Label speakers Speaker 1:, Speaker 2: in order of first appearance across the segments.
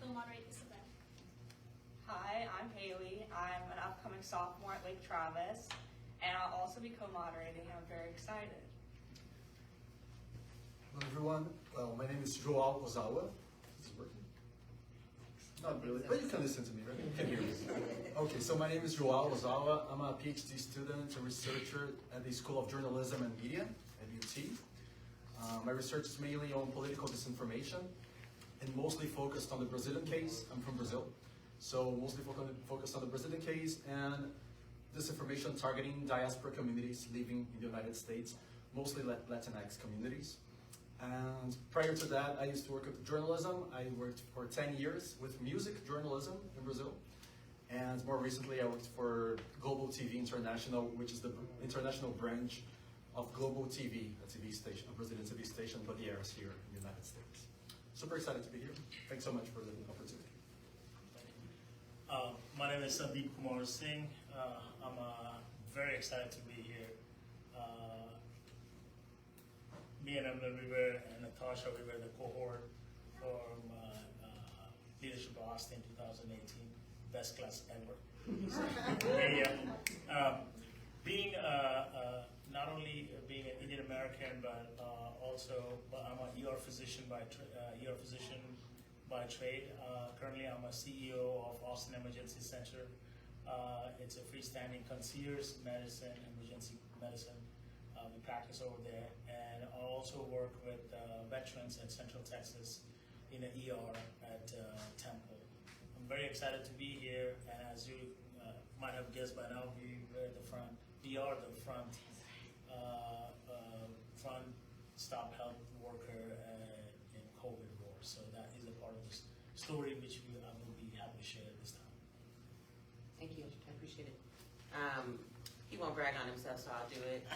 Speaker 1: co-moderate this event.
Speaker 2: Hi, I'm Haley. I'm an upcoming sophomore at Lake Travis, and I'll also be co-moderating. I'm very excited.
Speaker 3: Hello everyone. Well, my name is Joao Ozawa. Is this working? Not really, but you can listen to me, right? You can hear me. Okay, so my name is Joao Ozawa. I'm a PhD student and researcher at the School of Journalism and Media at UT. My research is mainly on political disinformation and mostly focused on the Brazilian case. I'm from Brazil, so mostly focused on the Brazilian case and disinformation targeting diaspora communities living in the United States, mostly Latinx communities. And prior to that, I used to work with journalism. I worked for 10 years with music journalism in Brazil. And more recently, I worked for Global TV International, which is the international branch of Global TV, a TV station, a Brazilian TV station, but the airs here in the United States. Super excited to be here. Thanks so much for the opportunity.
Speaker 4: My name is Sandeep Kumar Singh. I'm very excited to be here. Me and Emily, we were, and Natasha, we were the cohort from Leadership of Austin 2018, best class ever. Being not only being an Indian American, but also I'm an ER physician by trade. Currently, I'm a CEO of Austin Emergency Center. It's a freestanding concierge medicine, emergency medicine. We practice over there, and I also work with veterans in Central Texas in the ER at Temple. I'm very excited to be here, and as you might have guessed by now, we are the front stop health worker in COVID war. So that is a part of this story which I will be happy to share at this time.
Speaker 5: Thank you, I appreciate it. He won't brag on himself, so I'll do it.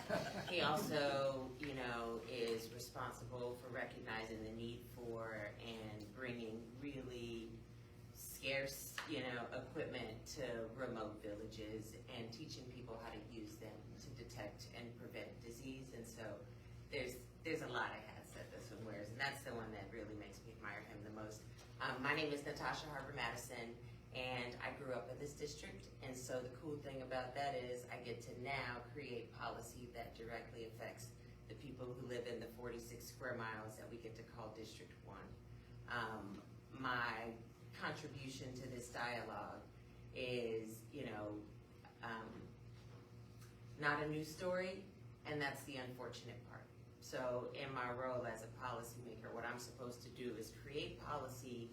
Speaker 5: He also, is responsible for recognizing the need for and bringing really scarce, equipment to remote villages and teaching people how to use them to detect and prevent disease. And so there's a lot of hats that this one wears, and that's the one that really makes me admire him the most. My name is Natasha Harper Madison, and I grew up in this district, and so the cool thing about that is I get to now create policy that directly affects the people who live in the 46 square miles that we get to call District 1. My contribution to this dialogue is, not a news story, and that's the unfortunate part. So in my role as a policymaker, what I'm supposed to do is create policy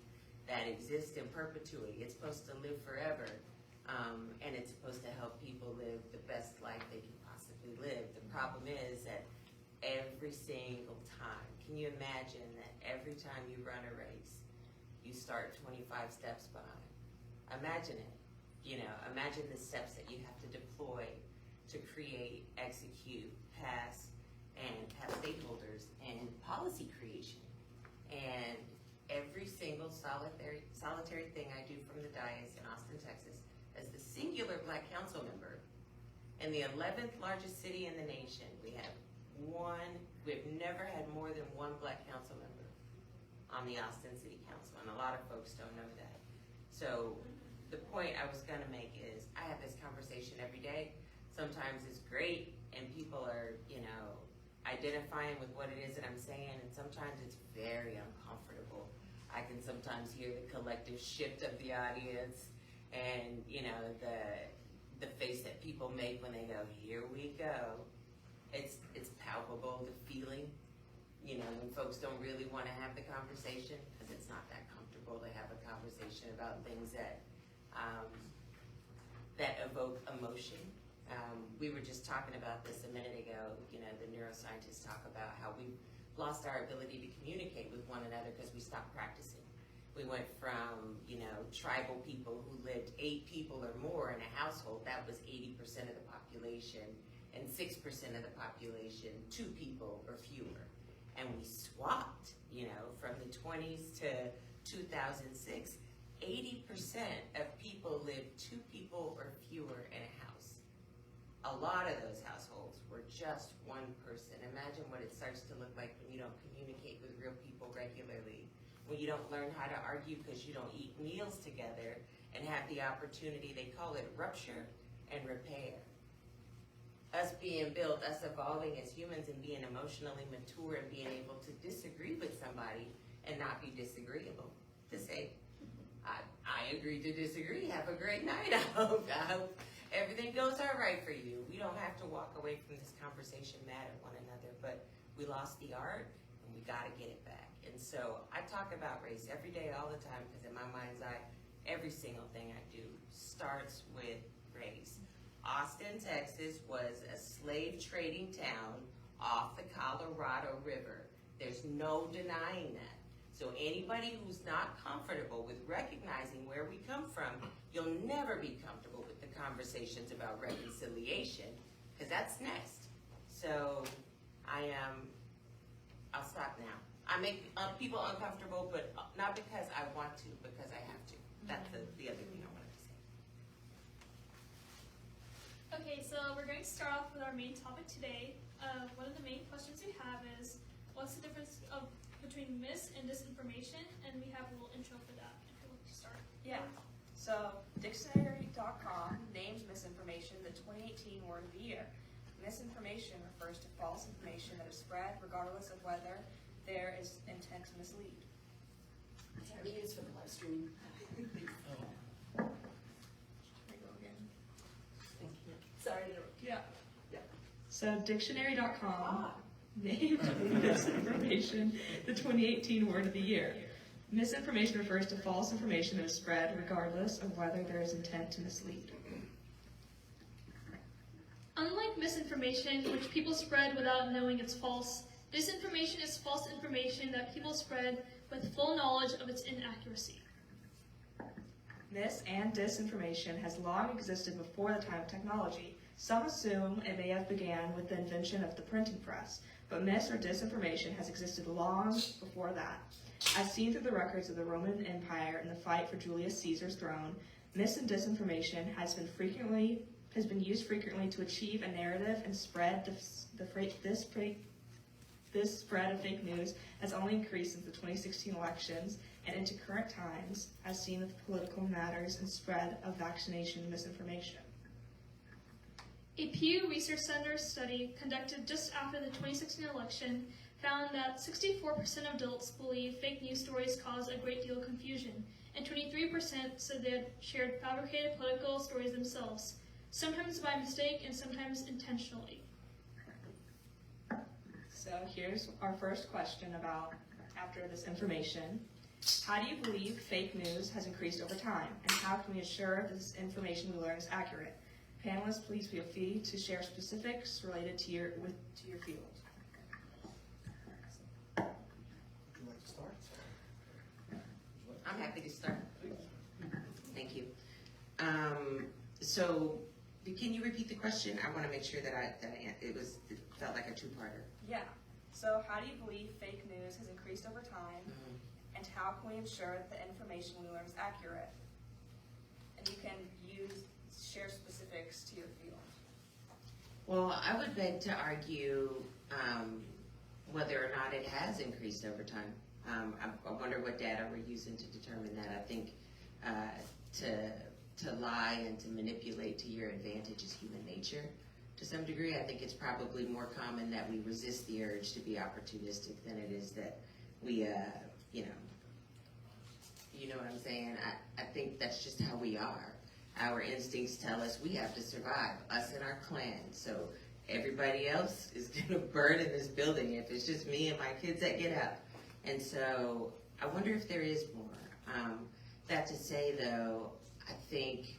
Speaker 5: that exists in perpetuity. It's supposed to live forever, and it's supposed to help people live the best life they can possibly live. The problem is that every single time, can you imagine that every time you run a race, you start 25 steps behind? Imagine it. Imagine the steps that you have to deploy to create, execute, pass, and have stakeholders and policy creation. And every single solitary thing I do from the dais in Austin, Texas, as the singular Black council member in the 11th largest city in the nation, we've never had more than one Black council member on the Austin City Council, and a lot of folks don't know that. So the point I was gonna make is I have this conversation every day. Sometimes it's great and people are, identifying with what it is that I'm saying, and sometimes it's very uncomfortable. I can sometimes hear the collective shift of the audience and, the face that people make when they go, here we go. It's palpable, the feeling, when folks don't really want to have the conversation because it's not that comfortable to have a conversation about things that evoke emotion. We were just talking about this a minute ago. The neuroscientists talk about how we lost our ability to communicate with one another because we stopped practicing. We went from, tribal people who lived 8 people or more in a household, that was 80% of the population, and 6% of the population, 2 people or fewer. And we swapped, from the 20s to 2006, 80% of people lived 2 people or fewer in a house. A lot of those households were just one person. Imagine what it starts to look like when you don't communicate with real people regularly. when you don't learn how to argue because you don't eat meals together and have the opportunity, they call it rupture and repair. Us being built, us evolving as humans and being emotionally mature and being able to disagree with somebody and not be disagreeable. To say, I agree to disagree. Have a great night. I hope everything goes all right for you. We don't have to walk away from this conversation mad at one another, but we lost the art and we got to get it back. And so I talk about race every day, all the time, because in my mind's eye, every single thing I do starts with race. Austin, Texas was a slave trading town off the Colorado River. There's no denying that. So anybody who's not comfortable with recognizing where we come from, you'll never be comfortable with the conversations about reconciliation, because that's next. So I'll stop now. I make people uncomfortable, but not because I want to, because I have to. That's the other thing I wanted to say.
Speaker 1: Okay, so we're going to start off with our main topic today. One of the main questions we have is, what's the difference between mis and disinformation? And we have a little intro for that, if you'd like to start.
Speaker 2: Yeah. So dictionary.com names misinformation the 2018 word of the year. Misinformation refers to false information that is spread regardless of whether there is intent to mislead.
Speaker 6: It is for the live stream.
Speaker 2: Here we go again.
Speaker 6: Thank you. Sorry to
Speaker 2: Yeah.
Speaker 6: Yeah.
Speaker 2: So dictionary.com named misinformation the 2018 word of the year. Misinformation refers to false information that is spread regardless of whether there is intent to mislead.
Speaker 1: Unlike misinformation, which people spread without knowing it's false, disinformation is false information that people spread with full knowledge of its inaccuracy.
Speaker 2: Mis and disinformation has long existed before the time of technology. Some assume it may have began with the invention of the printing press, but mis or disinformation has existed long before that. As seen through the records of the Roman Empire and the fight for Julius Caesar's throne, mis and disinformation has been used frequently to achieve a narrative and spread this spread of fake news has only increased since the 2016 elections and into current times, as seen with political matters and spread of vaccination misinformation.
Speaker 1: A Pew Research Center study conducted just after the 2016 election found that 64% of adults believe fake news stories cause a great deal of confusion, and 23% said they had shared fabricated political stories themselves, sometimes by mistake and sometimes intentionally.
Speaker 2: So here's our first question about after this information. How do you believe fake news has increased over time, and how can we ensure this information we learn is accurate? Panelists, please feel free to share specifics related to your field.
Speaker 3: Would you like to start?
Speaker 5: I'm happy to start. Thank you. So, can you repeat the question? I want to make sure that it felt like a two-parter.
Speaker 2: Yeah. So how do you believe fake news has increased over time, and how can we ensure that the information we learn is accurate? And you can share specifics to your field.
Speaker 5: Well, I would beg to argue whether or not it has increased over time. I wonder what data we're using to determine that. I think to lie and to manipulate to your advantage is human nature to some degree. I think it's probably more common that we resist the urge to be opportunistic than it is that we, you know what I'm saying? I think that's just how we are. Our instincts tell us we have to survive, us and our clan. So everybody else is going to burn in this building if it's just me and my kids that get out. And so I wonder if there is more. That to say, though, I think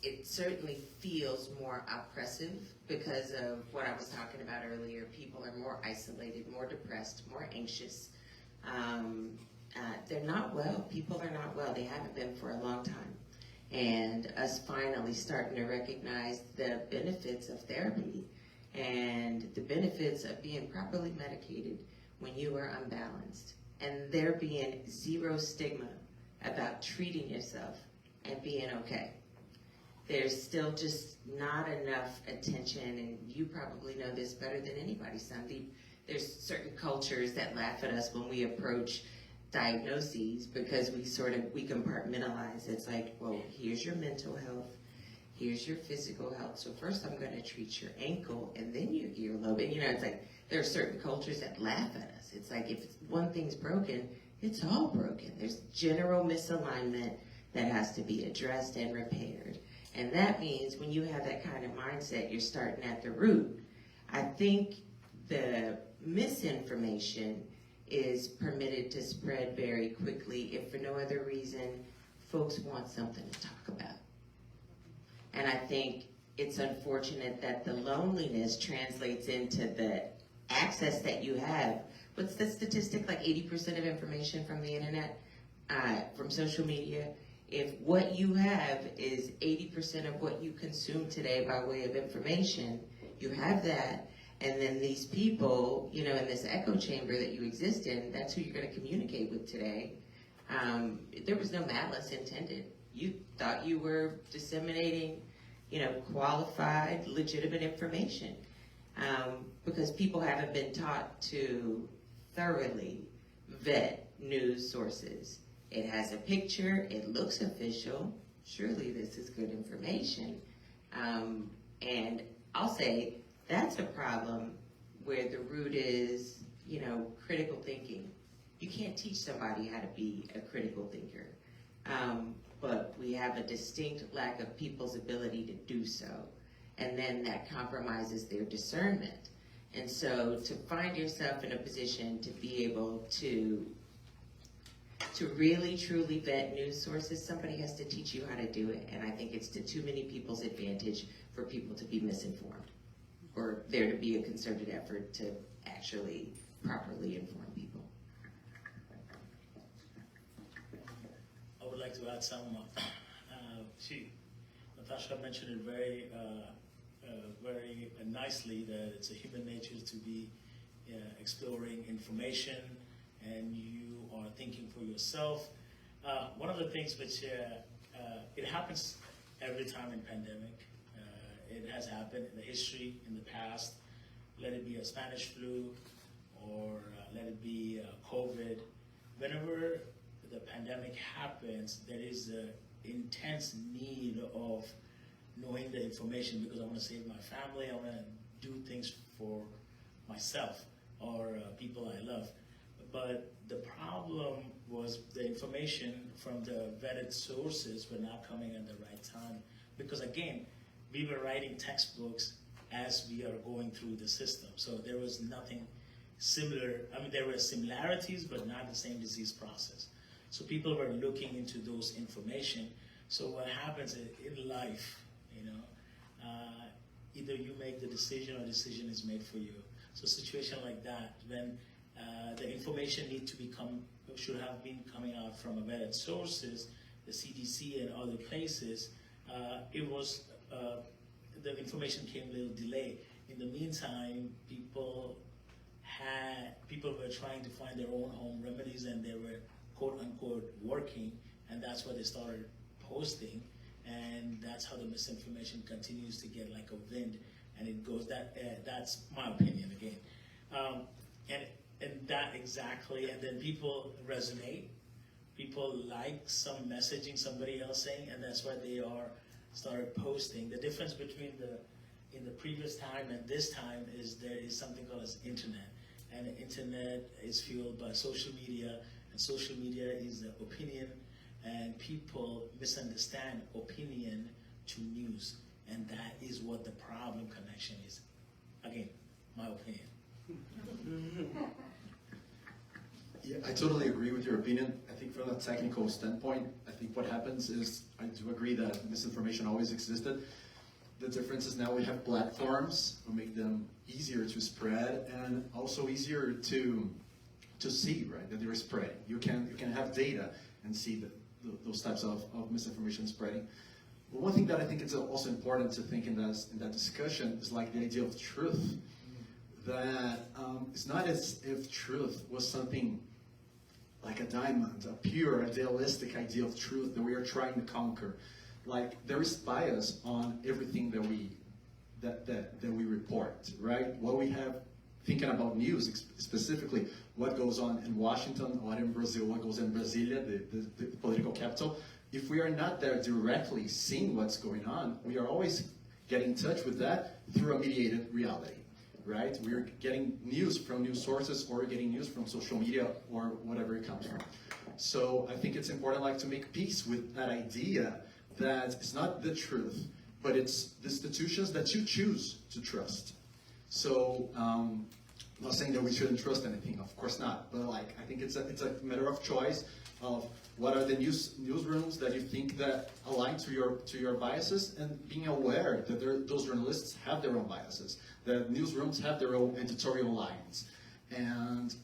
Speaker 5: it certainly feels more oppressive because of what I was talking about earlier. People are more isolated, more depressed, more anxious. They're not well. People are not well. They haven't been for a long time. And us finally starting to recognize the benefits of therapy and the benefits of being properly medicated when you are unbalanced. And there being zero stigma about treating yourself and being okay. There's still just not enough attention, and you probably know this better than anybody, Sandeep. there's certain cultures that laugh at us when we approach diagnoses because we compartmentalize. It's like, well, here's your mental health, here's your physical health. So first I'm going to treat your ankle and then your earlobe. And it's like there are certain cultures that laugh at us. It's like if one thing's broken, it's all broken. There's general misalignment that has to be addressed and repaired. And that means when you have that kind of mindset, you're starting at the root. I think the misinformation is permitted to spread very quickly if for no other reason folks want something to talk about. And I think it's unfortunate that the loneliness translates into the access that you have. What's the statistic, like 80% of information from the internet, from social media? If what you have is 80% of what you consume today by way of information, you have that, and then these people, in this echo chamber that you exist in, that's who you're going to communicate with today. There was no malice intended. You thought you were disseminating, qualified, legitimate information, because people haven't been taught to thoroughly vet news sources. It has a picture, it looks official, surely this is good information. And I'll say that's a problem where the root is, critical thinking. You can't teach somebody how to be a critical thinker. But we have a distinct lack of people's ability to do so. And then that compromises their discernment. And so to find yourself in a position to be able to really truly vet news sources, somebody has to teach you how to do it. And I think it's to too many people's advantage for people to be misinformed, or there to be a concerted effort to actually properly inform people.
Speaker 4: I would like to add some. Natasha mentioned it very nicely, that it's a human nature to be exploring information, and you are thinking for yourself. One of the things which it happens every time in pandemic. It has happened in the history, in the past. Let it be a Spanish flu, or let it be COVID. Whenever the pandemic happens, there is an intense need of knowing the information, because I want to save my family, I want to do things for myself or people I love. But the problem was the information from the vetted sources were not coming at the right time, because again, we were writing textbooks as we are going through the system. So there was nothing similar. I mean, there were similarities, but not the same disease process. So people were looking into those information. So what happens in life, either you make the decision or decision is made for you. So a situation like that, when the information should have been coming out from vetted sources, the CDC and other places, the information came a little delayed. In the meantime, people were trying to find their own home remedies, and they were quote unquote working, and that's why they started posting, and that's how the misinformation continues to get like a wind, and it goes. That's my opinion again, and that exactly, and then people resonate. People like some messaging somebody else saying, and that's why they started posting. The difference between in the previous time and this time is there is something called as internet, and the internet is fueled by social media, and social media is the opinion, and people misunderstand opinion to news, and that is what the problem connection is. Again, my opinion.
Speaker 3: Yeah, I totally agree with your opinion. I think from a technical standpoint, I think what happens is, I do agree that misinformation always existed. The difference is now we have platforms who make them easier to spread, and also easier to see, right, that they're spreading. You can have data and see those types of misinformation spreading. But one thing that I think is also important to think in that discussion is like the idea of truth. That it's not as if truth was something like a diamond, a pure, idealistic idea of truth that we are trying to conquer. Like, there is bias on everything that we report, right? What we have thinking about news, specifically what goes on in Washington or in Brazil, what goes in Brasilia, the political capital, if we are not there directly seeing what's going on, we are always getting in touch with that through a mediated reality, right? We're getting news from news sources, or getting news from social media, or whatever it comes from. So I think it's important, like, to make peace with that idea that it's not the truth, but it's the institutions that you choose to trust. So, I'm not saying that we shouldn't trust anything, of course not, but like, I think it's a matter of choice of what are the newsrooms that you think that align to your biases, and being aware that those journalists have their own biases, that newsrooms have their own editorial lines, and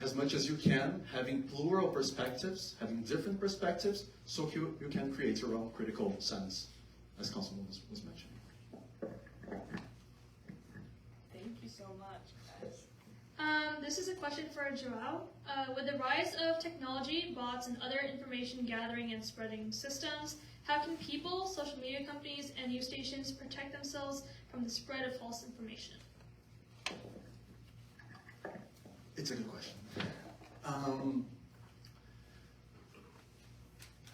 Speaker 3: as much as you can, having plural perspectives, having different perspectives, so you can create your own critical sense, as Councilman was mentioning.
Speaker 2: Thank you so much, guys.
Speaker 1: This is a question for Joao. With the rise of technology, bots, and other information gathering and spreading systems, how can people, social media companies, and news stations protect themselves from the spread of false information?
Speaker 3: It's a good question.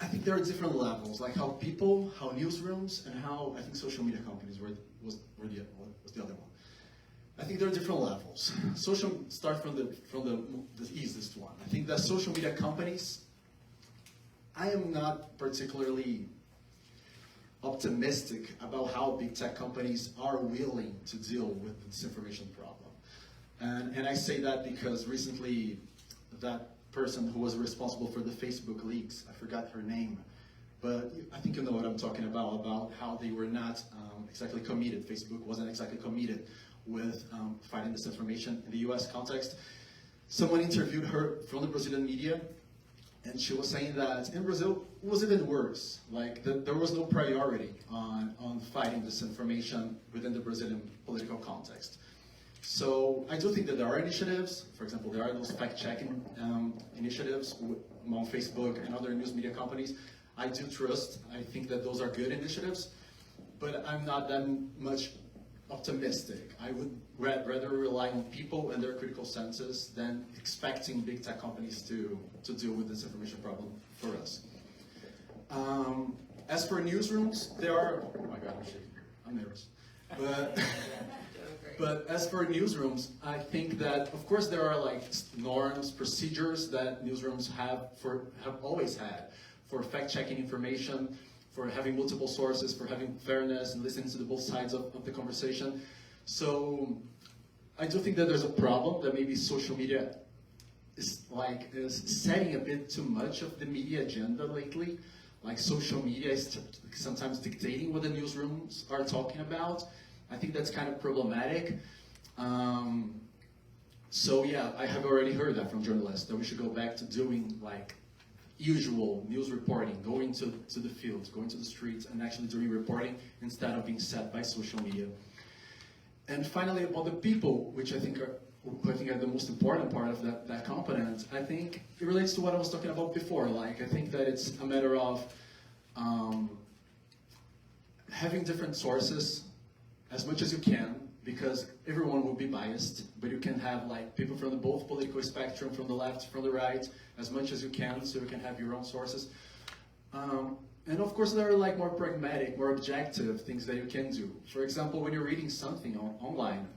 Speaker 3: I think there are different levels, like how people, how newsrooms, and how I think social media companies was the other one. I think there are different levels. Start from the easiest one. I think that social media companies, I am not particularly optimistic about how big tech companies are willing to deal with the disinformation problem. And I say that because recently that person who was responsible for the Facebook leaks, I forgot her name, but I think you know what I'm talking about how they were not exactly committed. Facebook wasn't exactly committed with fighting disinformation in the US context. Someone interviewed her from the Brazilian media, and she was saying that in Brazil it was even worse. Like there was no priority on fighting disinformation within the Brazilian political context. So I do think that there are initiatives. For example, there are those fact-checking initiatives among Facebook and other news media companies. I do trust. I think that those are good initiatives, but I'm not that much optimistic. I would rather rely on people and their critical senses than expecting big tech companies to deal with this information problem for us. As for newsrooms, there are, oh my God, I'm nervous. But as for newsrooms, I think that, of course, there are like norms, procedures that newsrooms have always had for fact-checking information, for having multiple sources, for having fairness and listening to both sides of the conversation. So I do think that there's a problem that maybe social media is setting a bit too much of the media agenda lately. Like social media is sometimes dictating what the newsrooms are talking about. I think that's kind of problematic. So yeah, I have already heard that from journalists, that we should go back to doing like usual news reporting, going to the fields, going to the streets, and actually doing reporting instead of being set by social media. And finally, about the people, which I think are the most important part of that component, I think it relates to what I was talking about before. Like, I think that it's a matter of having different sources as much as you can, because everyone will be biased, but you can have like people from both political spectrum, from the left, from the right, as much as you can, so you can have your own sources. And of course, there are like more pragmatic, more objective things that you can do. For example, when you're reading something online,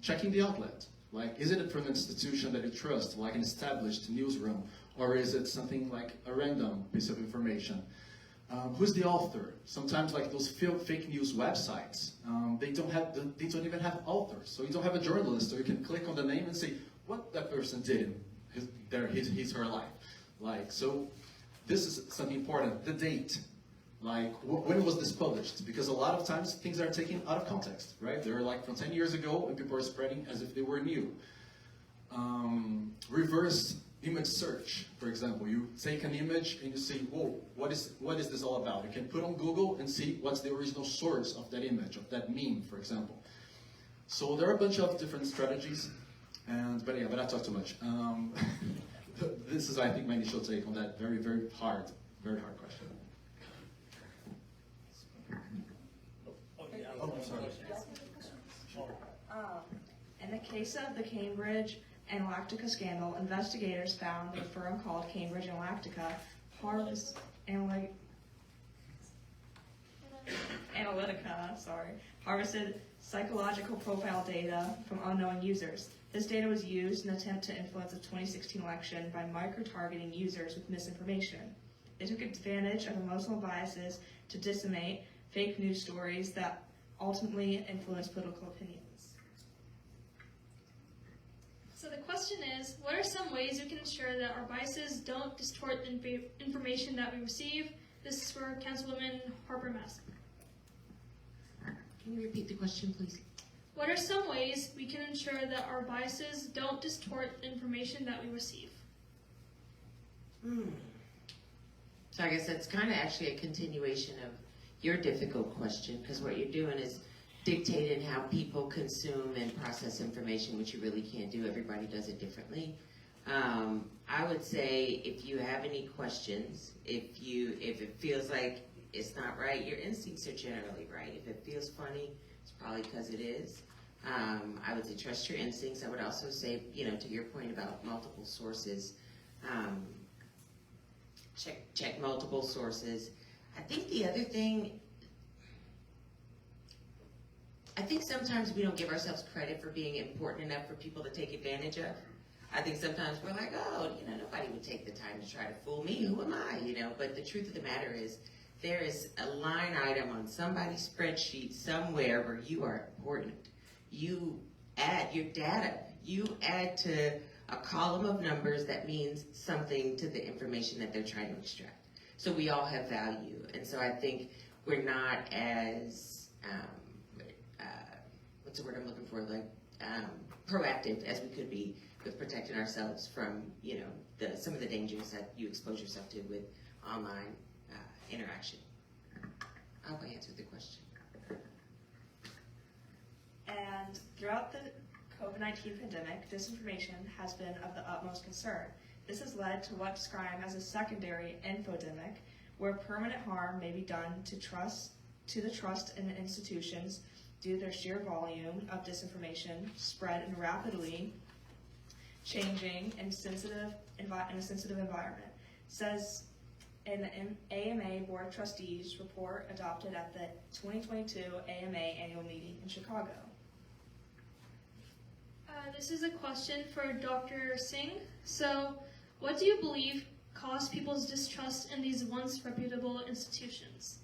Speaker 3: checking the outlet. Like, is it from an institution that you trust, like an established newsroom, or is it something like a random piece of information? Who's the author? Sometimes, like those fake news websites, they don't even have authors. So you don't have a journalist, so you can click on the name and see what that person did in her life. Like, so this is something important. The date, like when was this published? Because a lot of times things are taken out of context, right? They're like from 10 years ago, and people are spreading as if they were new. Reverse image search, for example. You take an image and you say, whoa, what is this all about? You can put on Google and see what's the original source of that image, of that meme, for example. So there are a bunch of different strategies, but I talk too much. This is, I think, my initial take on that very, very hard question.
Speaker 4: Oh, yeah,
Speaker 3: Oh, I'm sorry.
Speaker 2: In the case of the Cambridge Analytica scandal, investigators found that a firm called Cambridge Analytica harvested psychological profile data from unknowing users. This data was used in an attempt to influence the 2016 election by micro-targeting users with misinformation. They took advantage of emotional biases to disseminate fake news stories that ultimately influence political opinions.
Speaker 1: So the question is, what are some ways we can ensure that our biases don't distort the information that we receive? This is for Councilwoman Harper-Massey.
Speaker 7: Can you repeat the question, please?
Speaker 1: What are some ways we can ensure that our biases don't distort the information that we receive?
Speaker 7: So I guess that's kind of actually a continuation of your difficult question, because what you're doing is dictating how people consume and process information, which you really can't do. Everybody does it differently. I would say if you have any questions, if it feels like it's not right, your instincts are generally right. If it feels funny, it's probably because it is. I would say trust your instincts. I would also say, to your point about multiple sources, check multiple sources. I think the other thing, I think sometimes we don't give ourselves credit for being important enough for people to take advantage of. I think sometimes we're like, oh, nobody would take the time to try to fool me. Who am I? But the truth of the matter is, there is a line item on somebody's spreadsheet somewhere where you are important. You add your data. You add to a column of numbers that means something to the information that they're trying to extract. So we all have value. And so I think we're not as, what's the word I'm looking for, proactive as we could be with protecting ourselves from, some of the dangers that you expose yourself to with online interaction. I hope I answered the question.
Speaker 2: And throughout the COVID-19 pandemic, disinformation has been of the utmost concern. This has led to what's described as a secondary infodemic, where permanent harm may be done to the trust in institutions due to their sheer volume of disinformation spread in rapidly changing and in a sensitive environment. Says in the AMA Board of Trustees report adopted at the 2022 AMA annual meeting in Chicago.
Speaker 1: This is a question for Dr. Singh. So, what do you believe caused people's distrust in these once reputable institutions?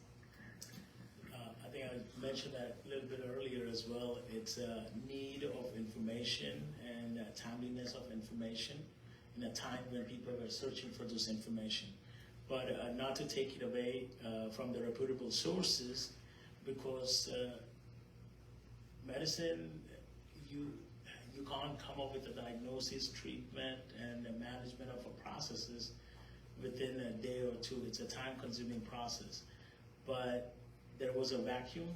Speaker 4: I think I mentioned that a little bit earlier as well. It's a need of information and timeliness of information in a time when people are searching for this information. But not to take it away from the reputable sources, because medicine, you can't come up with a diagnosis, treatment, and the management of a processes within a day or two. It's a time-consuming process. But there was a vacuum.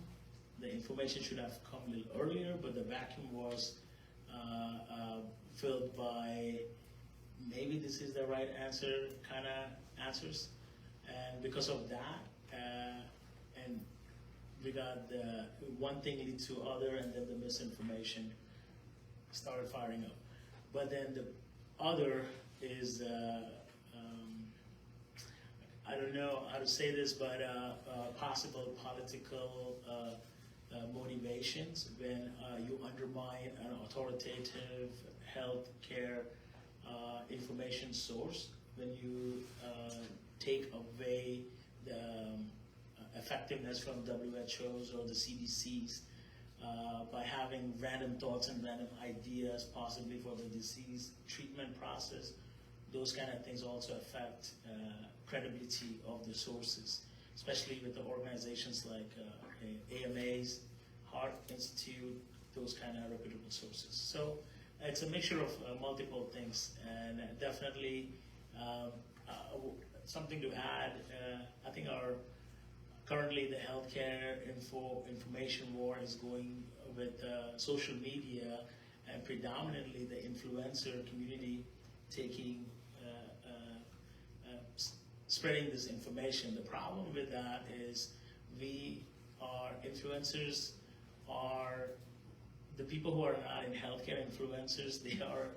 Speaker 4: The information should have come a little earlier, but the vacuum was filled by maybe this is the right answer kind of answers. And because of that, and we got the one thing lead to other, and then the misinformation started firing up. But then the other is, I don't know how to say this, but possible political motivations when you undermine an authoritative healthcare information source, when you take away the effectiveness from WHOs or the CDCs, by having random thoughts and random ideas possibly for the disease treatment process. Those kind of things also affect credibility of the sources, especially with the organizations like AMAs, Heart Institute, those kind of reputable sources. So it's a mixture of multiple things, and definitely something to add. I think currently the healthcare information war is going with social media, and predominantly the influencer community taking spreading this information. The problem with that is influencers are the people who are not in healthcare influencers, they are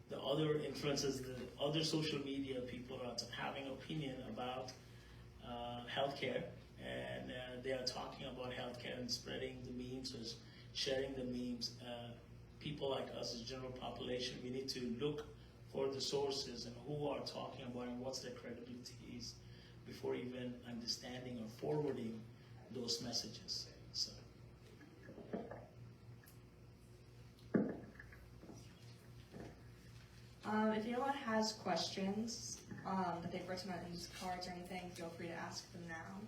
Speaker 4: the other influencers, the other social media people are having opinion about healthcare, and they are talking about healthcare and spreading the memes or sharing the memes. People like us as general population, we need to look for the sources and who are talking about and what's their credibility is before even understanding or forwarding those messages. So.
Speaker 2: If anyone has questions that they've written on these cards or anything, feel free to ask them now.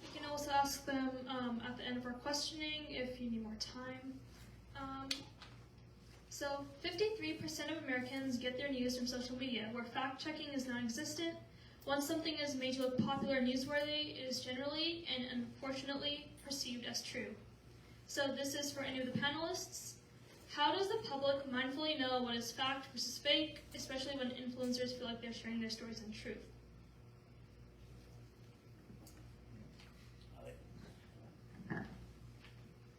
Speaker 1: You can also ask them at the end of our questioning if you need more time. So 53% of Americans get their news from social media, where fact-checking is non-existent. Once something is made to look popular or newsworthy, it is generally and unfortunately perceived as true. So this is for any of the panelists. How does the public mindfully know what is fact versus fake, especially when influencers feel like they're sharing their stories in truth?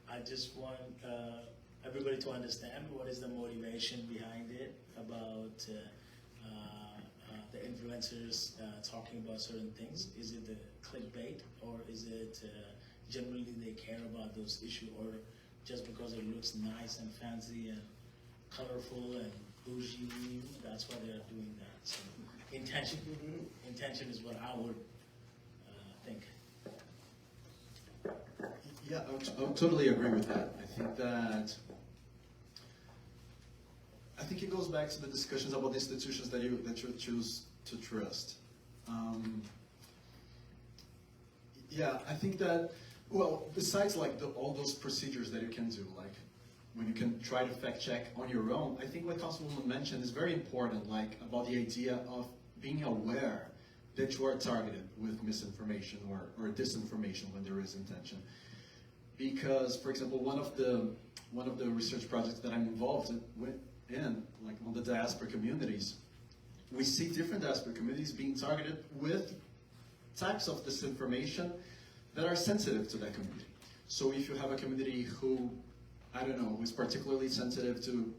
Speaker 4: I just want everybody to understand what is the motivation behind it, about the influencers talking about certain things. Is it the clickbait, or is it generally they care about those issues, or just because it looks nice and fancy and colorful and bougie, that's why they are doing that. So intention is what I would think.
Speaker 3: Yeah, I would totally agree with that. I think it goes back to the discussions about the institutions that you choose to trust. Yeah, I think that, well, besides like all those procedures that you can do, like when you can try to fact check on your own, I think what Councilwoman mentioned is very important, like about the idea of being aware that you are targeted with misinformation or disinformation when there is intention. Because, for example, one of the research projects that I'm involved in, like on the diaspora communities, we see different diaspora communities being targeted with types of disinformation that are sensitive to that community. So if you have a community who, I don't know, is particularly sensitive to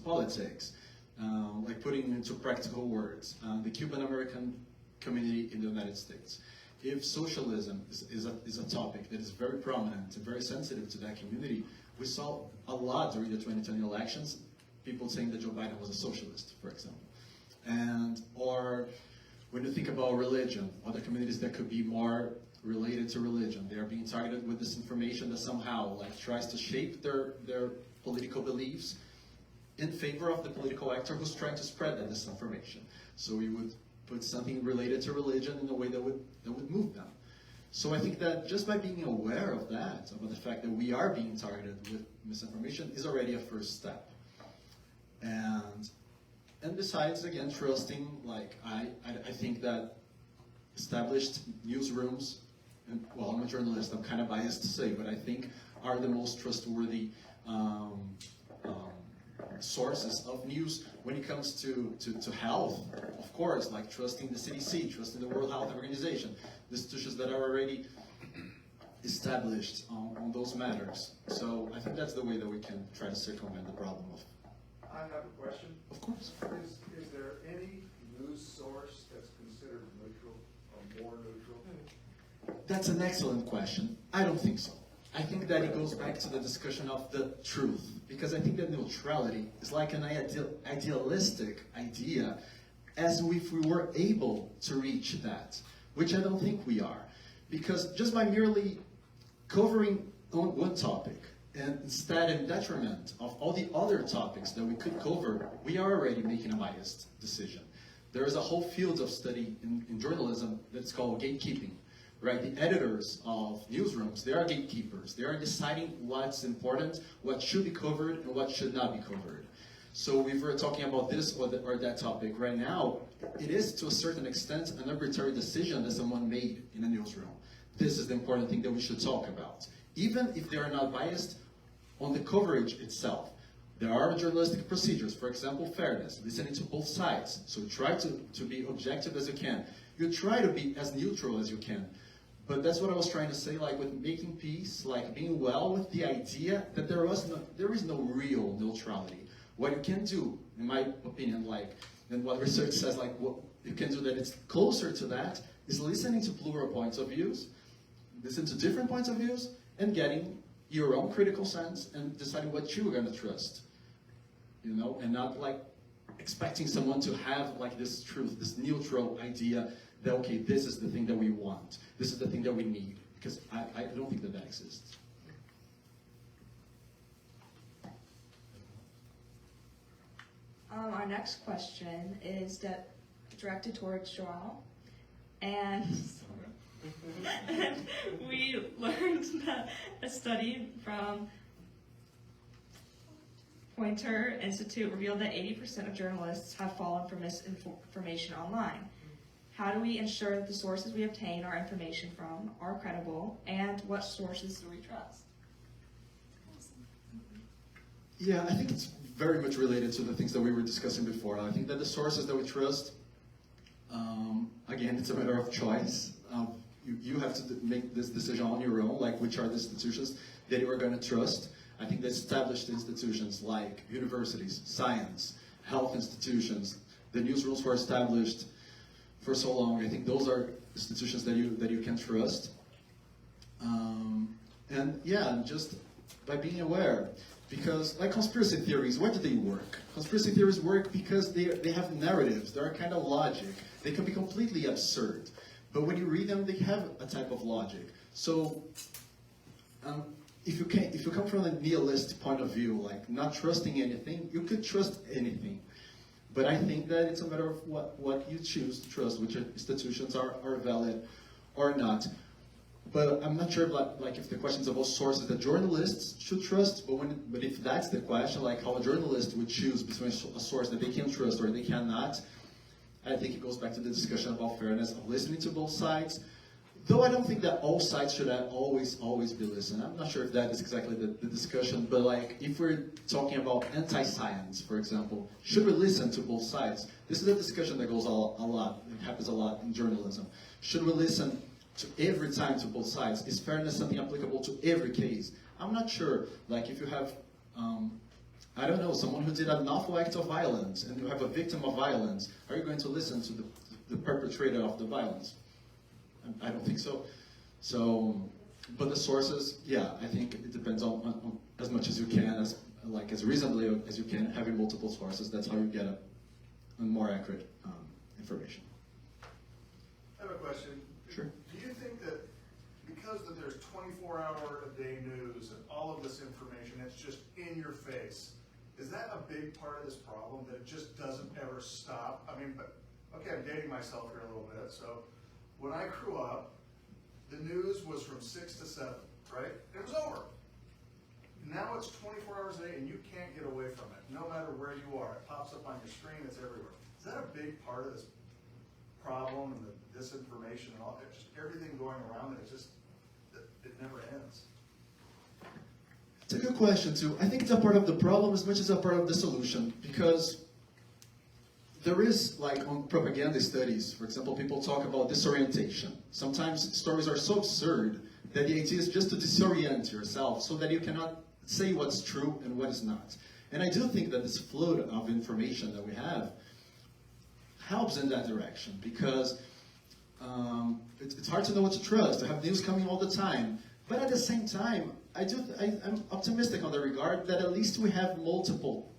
Speaker 3: politics, like putting into practical words, the Cuban American community in the United States. If socialism is a topic that is very prominent and very sensitive to that community, we saw a lot during the 2020 elections, people saying that Joe Biden was a socialist, for example. Or when you think about religion, other communities that could be more related to religion, they are being targeted with this information that somehow like tries to shape their political beliefs in favor of the political actor who's trying to spread that disinformation. So we would put something related to religion in a way that would move them. So I think that just by being aware of that, about the fact that we are being targeted with misinformation, is already a first step. And besides, again, trusting, like I think that established newsrooms, and well, I'm a journalist, I'm kind of biased to say, but I think are the most trustworthy sources of news when it comes to health. Of course, like trusting the CDC, trusting the World Health Organization, the institutions that are already established on those matters. So I think that's the way that we can try to circumvent the problem of.
Speaker 8: I have a question.
Speaker 3: Of course.
Speaker 8: Is there any news source that's considered neutral or more neutral?
Speaker 3: That's an excellent question. I don't think so. I think that it goes back to the discussion of the truth, because I think that neutrality is like an idealistic idea, as if we were able to reach that, which I don't think we are. Because just by merely covering on one topic, and instead in detriment of all the other topics that we could cover, we are already making a biased decision. There is a whole field of study in journalism that's called gatekeeping. Right, the editors of newsrooms, they are gatekeepers. They are deciding what's important, what should be covered, and what should not be covered. So if we're talking about this or that topic right now, it is to a certain extent an arbitrary decision that someone made in a newsroom. This is the important thing that we should talk about. Even if they are not biased on the coverage itself. There are journalistic procedures, for example, fairness, listening to both sides. So try to be objective as you can. You try to be as neutral as you can. But that's what I was trying to say, like with making peace, like being well with the idea that there is no real neutrality. What you can do, in my opinion, like, and what research says, like what you can do that it's closer to that, is listening to plural points of views, listen to different points of views, and getting your own critical sense and deciding what you're gonna trust. You know, and not like expecting someone to have like this truth, this neutral idea that, okay, this is the thing that we want, this is the thing that we need, because I don't think that exists.
Speaker 2: Our next question is directed towards Joao, and we learned that a study from Poynter Institute revealed that 80% of journalists have fallen for misinformation online. How do we ensure that the sources we obtain our information from are credible, and what sources do we trust?
Speaker 3: Yeah, I think it's very much related to the things that we were discussing before. I think that the sources that we trust, again, it's a matter of choice. You have to make this decision on your own, like which are the institutions that you are going to trust. I think the established institutions like universities, science, health institutions, the newsrooms were established for so long. I think those are institutions that you can trust. And yeah, just by being aware. Because like conspiracy theories, why do they work? Conspiracy theories work because they have narratives, they're a kind of logic. They can be completely absurd. But when you read them, they have a type of logic. So if you come from a nihilist point of view, like not trusting anything, you could trust anything. But I think that it's a matter of what you choose to trust, which institutions are valid or not. But I'm not sure like if the question is about sources that journalists should trust, but if that's the question, like how a journalist would choose between a source that they can trust or they cannot, I think it goes back to the discussion about fairness of listening to both sides. Though I don't think that all sides should always be listened. I'm not sure if that is exactly the discussion, but like if we're talking about anti-science, for example, should we listen to both sides? This is a discussion that goes a lot, it happens a lot in journalism. Should we listen to every time to both sides? Is fairness something applicable to every case? I'm not sure. Like if you have, I don't know, someone who did an awful act of violence and you have a victim of violence, are you going to listen to the perpetrator of the violence? I don't think so. So, but the sources, yeah, I think it depends on as much as you can, as reasonably as you can, having multiple sources. That's how you get a more accurate information.
Speaker 8: I have a question.
Speaker 3: Sure.
Speaker 8: Do you think that because that there's 24-hour-a-day news and all of this information, it's just in your face, is that a big part of this problem, that it just doesn't ever stop? I mean, but okay, I'm dating myself here a little bit. So when I grew up, the news was from 6 to 7, right? It was over. Now it's 24 hours a day and you can't get away from it, no matter where you are. It pops up on your screen, it's everywhere. Is that a big part of this problem and the disinformation and all, just everything going around it, it never ends?
Speaker 3: It's a good question too. I think it's a part of the problem as much as a part of the solution, because there is, like on propaganda studies, for example, people talk about disorientation. Sometimes stories are so absurd that the idea is just to disorient yourself so that you cannot say what's true and what is not. And I do think that this flood of information that we have helps in that direction, because it's hard to know what to trust. To have news coming all the time. But at the same time, I'm optimistic on the regard that at least we have multiple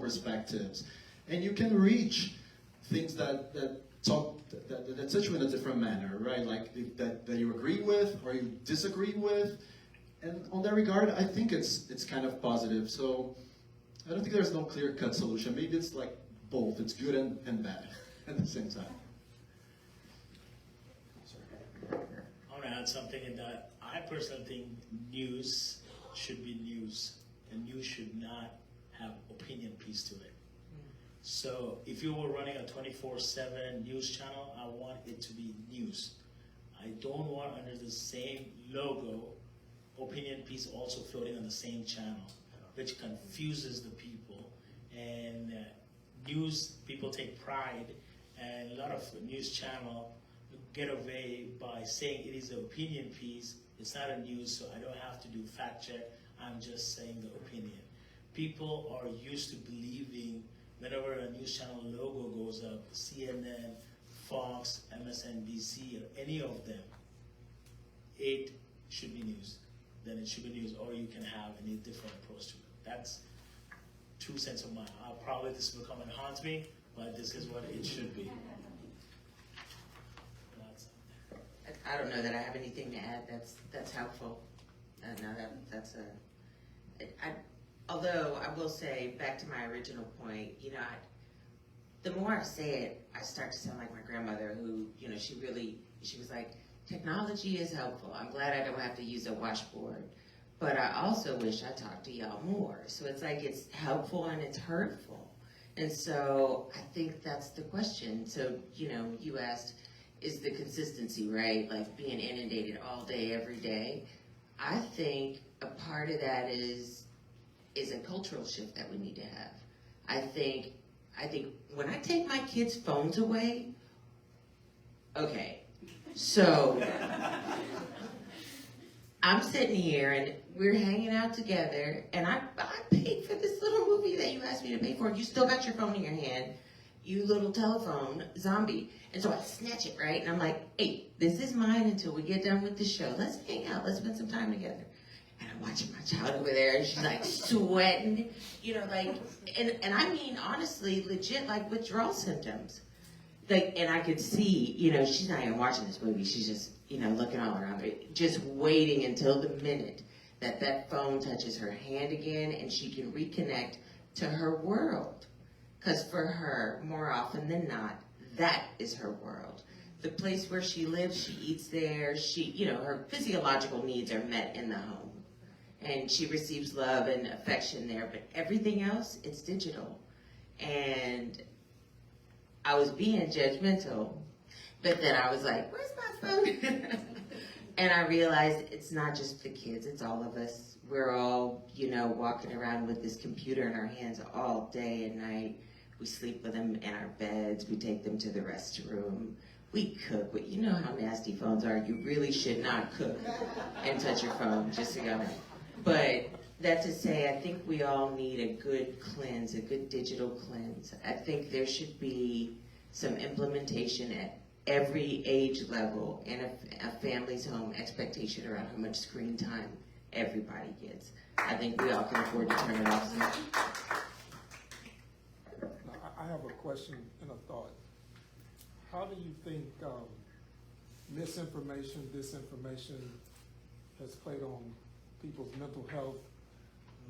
Speaker 3: perspectives. And you can reach things that touch you in a different manner, right? Like that you agree with or you disagree with. And on that regard, I think it's kind of positive. So I don't think there's no clear-cut solution. Maybe it's like both. It's good and bad at the same time.
Speaker 4: I want to add something in that I personally think news should be news, and news should not have opinion piece to it. So if you were running a 24/7 news channel, I want it to be news. I don't want under the same logo opinion piece also floating on the same channel, which confuses the people. And news, people take pride, and a lot of news channel get away by saying it is an opinion piece. It's not a news, so I don't have to do fact check. I'm just saying the opinion. People are used to believing whenever a news channel logo goes up, CNN, Fox, MSNBC, or any of them, it should be news. Then it should be news, or you can have a different approach to it. That's 2 cents of mine. Probably this will come and haunt me, but this is what it should be.
Speaker 7: I don't know that I have anything to add. That's helpful. No, that's although I will say, back to my original point, the more I say it, I start to sound like my grandmother who, she was like, technology is helpful. I'm glad I don't have to use a washboard. But I also wish I talked to y'all more. So it's like it's helpful and it's hurtful. And so I think that's the question. So, you asked, is the consistency, right? Like being inundated all day, every day. I think a part of that is a cultural shift that we need to have. I think when I take my kids' phones away, okay, so I'm sitting here and we're hanging out together and I paid for this little movie that you asked me to pay for. You still got your phone in your hand, you little telephone zombie. And so I snatch it, right? And I'm like, hey, this is mine until we get done with the show. Let's hang out. Let's spend some time together. And I'm watching my child over there, and she's like sweating, and I mean, honestly, legit, like withdrawal symptoms. And I could see, she's not even watching this movie. She's just, looking all around her, just waiting until the minute that phone touches her hand again and she can reconnect to her world. Because for her, more often than not, that is her world. The place where she lives, she eats there. Her physiological needs are met in the home. And she receives love and affection there. But everything else, it's digital. And I was being judgmental. But then I was like, where's my phone? And I realized it's not just the kids, it's all of us. We're all, walking around with this computer in our hands all day and night. We sleep with them in our beds. We take them to the restroom. We cook. But you know how nasty phones are. You really should not cook and touch your phone, just so y'all know. But that to say, I think we all need a good cleanse, a good digital cleanse. I think there should be some implementation at every age level in a family's home expectation around how much screen time everybody gets. I think we all can afford to turn it off.
Speaker 9: I have a question and a thought. How do you think misinformation, disinformation has played on people's mental health?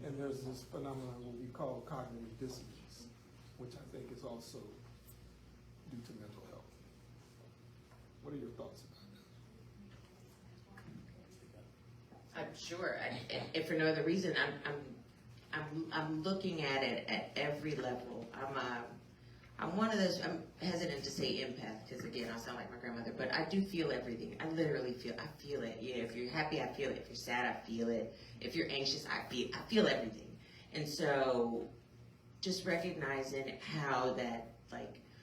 Speaker 9: And there's this phenomenon what we call cognitive dissonance, which I think is also due to mental health. What are your thoughts about that?
Speaker 7: I'm sure, if for no other reason, I'm looking at it at every level. I'm one of those, I'm hesitant to say empath, because again, I sound like my grandmother, but I do feel everything. I literally feel it. Yeah, if you're happy, I feel it. If you're sad, I feel it. If you're anxious, I feel everything. And so just recognizing how that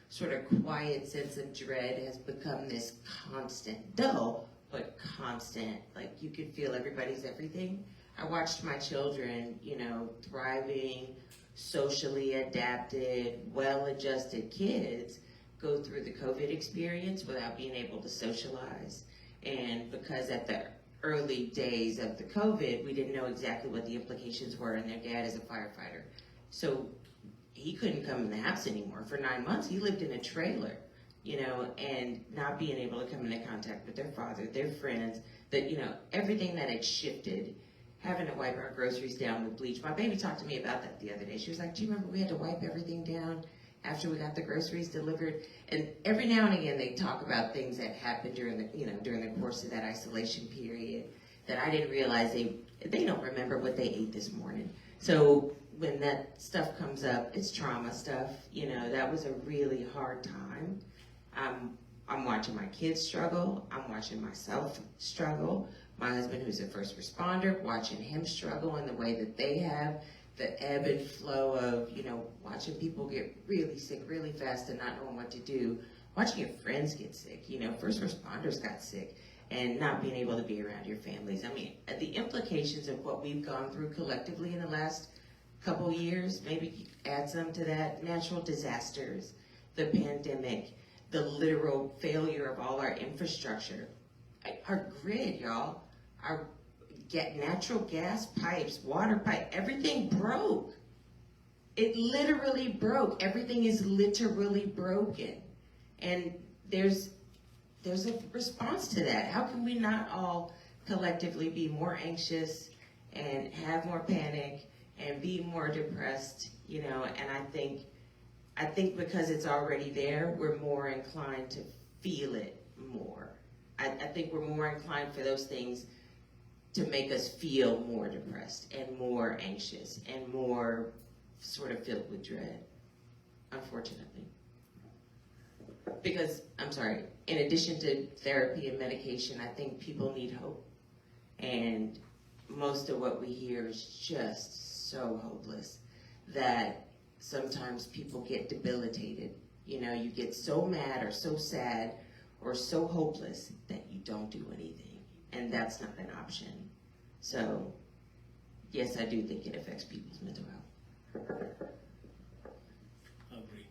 Speaker 7: sort of quiet sense of dread has become this constant, dull, but constant, you could feel everybody's everything. I watched my children, thriving, socially adapted, well-adjusted kids go through the COVID experience without being able to socialize. And because at the early days of the COVID, we didn't know exactly what the implications were, and their dad is a firefighter. So he couldn't come in the house anymore. For 9 months, he lived in a trailer, and not being able to come into contact with their father, their friends, everything that had shifted. Having to wipe our groceries down with bleach. My baby talked to me about that the other day. She was like, do you remember we had to wipe everything down after we got the groceries delivered? And every now and again, they talk about things that happened during the course of that isolation period that I didn't realize they don't remember what they ate this morning. So when that stuff comes up, it's trauma stuff. That was a really hard time. I'm watching my kids struggle. I'm watching myself struggle. My husband, who's a first responder, watching him struggle in the way that they have, the ebb and flow of, watching people get really sick really fast and not knowing what to do, watching your friends get sick, first responders got sick, and not being able to be around your families. I mean, the implications of what we've gone through collectively in the last couple years, maybe add some to that, natural disasters, the pandemic, the literal failure of all our infrastructure. Our grid, y'all, our natural gas pipes, water pipe, everything broke. It literally broke. Everything is literally broken. And there's a response to that. How can we not all collectively be more anxious and have more panic and be more depressed, and I think because it's already there, we're more inclined to feel it more. I think we're more inclined for those things to make us feel more depressed and more anxious and more sort of filled with dread, unfortunately. Because, I'm sorry, in addition to therapy and medication, I think people need hope. And most of what we hear is just so hopeless that sometimes people get debilitated. You get so mad or so sad or so hopeless that you don't do anything. And that's not an option. So, yes, I do think it affects people's mental health.
Speaker 4: Agree.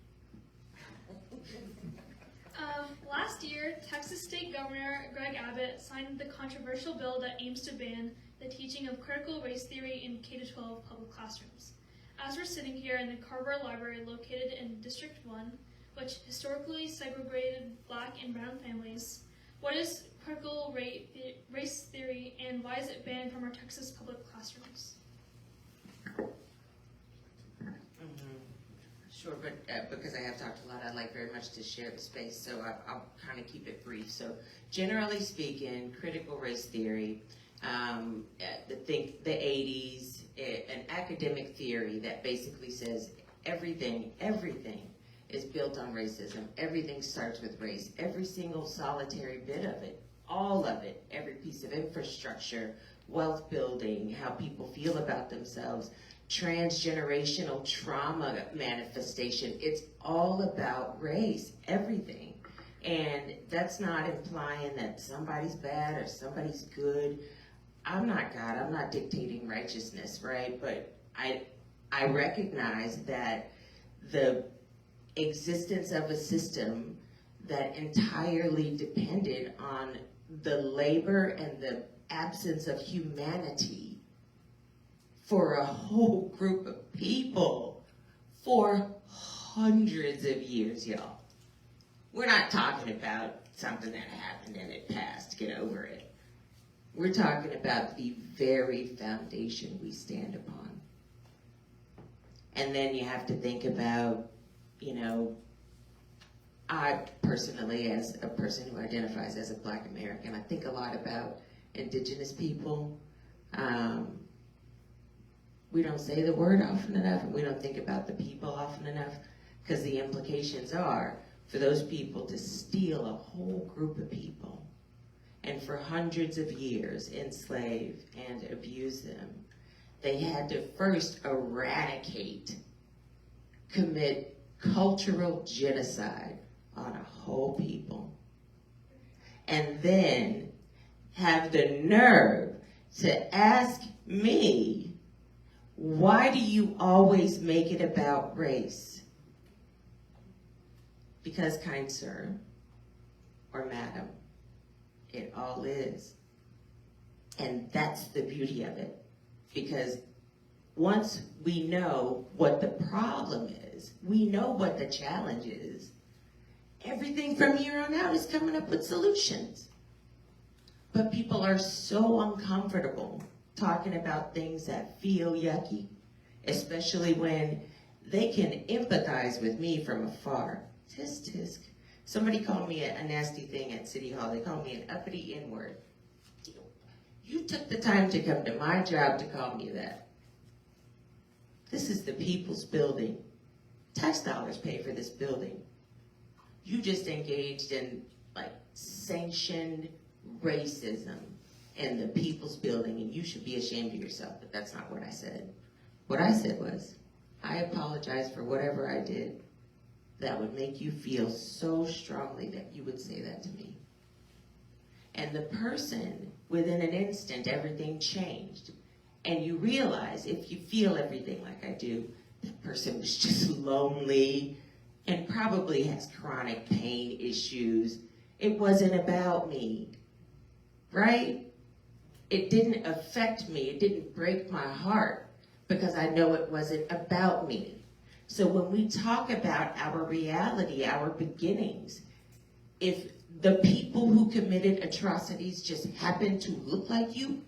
Speaker 1: Last year, Texas State Governor Greg Abbott signed the controversial bill that aims to ban the teaching of critical race theory in K-12 public classrooms. As we're sitting here in the Carver Library located in District 1, which historically segregated Black and brown families, what is critical race theory and why is it banned from our Texas public classrooms?
Speaker 7: Sure, but because I have talked a lot, I'd like very much to share the space, so I'll kind of keep it brief. So generally speaking, critical race theory, the 80s, an academic theory that basically says everything is built on racism. Everything starts with race. Every single solitary bit of it, all of it, every piece of infrastructure, wealth building, how people feel about themselves, transgenerational trauma manifestation. It's all about race, everything. And that's not implying that somebody's bad or somebody's good. I'm not God, I'm not dictating righteousness, right? But I recognize that the existence of a system that entirely depended on the labor and the absence of humanity for a whole group of people for hundreds of years, y'all. We're not talking about something that happened and it passed, get over it. We're talking about the very foundation we stand upon. And then you have to think about, I personally, as a person who identifies as a Black American, I think a lot about indigenous people. We don't say the word often enough, and we don't think about the people often enough, because the implications are for those people to steal a whole group of people and for hundreds of years enslave and abuse them. They had to first eradicate, commit cultural genocide on a whole people, and then have the nerve to ask me, why do you always make it about race? Because, kind sir, or madam, it all is. And that's the beauty of it. Because once we know what the problem is, we know what the challenge is, everything from here on out is coming up with solutions. But people are so uncomfortable talking about things that feel yucky, especially when they can empathize with me from afar. Tisk, tisk. Somebody called me a nasty thing at City Hall. They called me an uppity N-word. You took the time to come to my job to call me that. This is the people's building. Tax dollars pay for this building. You just engaged in sanctioned racism in the people's building, and you should be ashamed of yourself, but that's not what I said. What I said was, I apologize for whatever I did that would make you feel so strongly that you would say that to me? And the person, within an instant, everything changed. And you realize, if you feel everything like I do, that person was just lonely and probably has chronic pain issues. It wasn't about me, right? It didn't affect me. It didn't break my heart because I know it wasn't about me. So when we talk about our reality, our beginnings, if the people who committed atrocities just happen to look like you,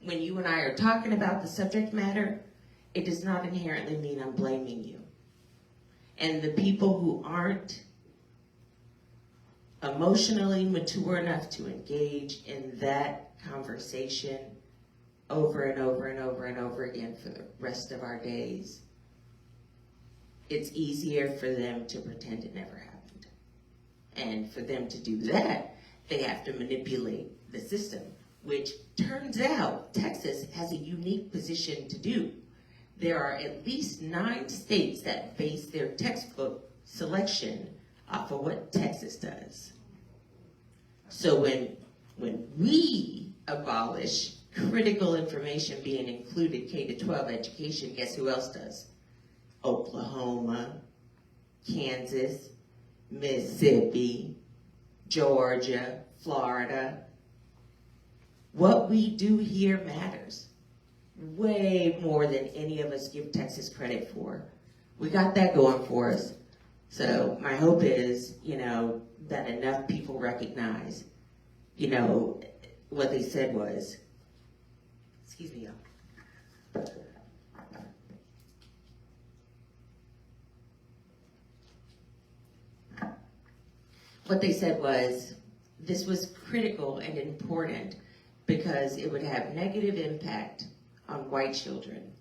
Speaker 7: when you and I are talking about the subject matter, it does not inherently mean I'm blaming you. And the people who aren't emotionally mature enough to engage in that conversation over and over and over and over again for the rest of our days, it's easier for them to pretend it never happened. And for them to do that, they have to manipulate the system, which turns out Texas has a unique position to do. There are at least 9 states that base their textbook selection off of what Texas does. So when we abolish critical information being included K-12 education, guess who else does? Oklahoma, Kansas, Mississippi, Georgia, Florida. What we do here matters way more than any of us give Texas credit for. We got that going for us. So my hope is, that enough people recognize, what they said was, excuse me, y'all. What they said was, this was critical and important because it would have negative impact on white children.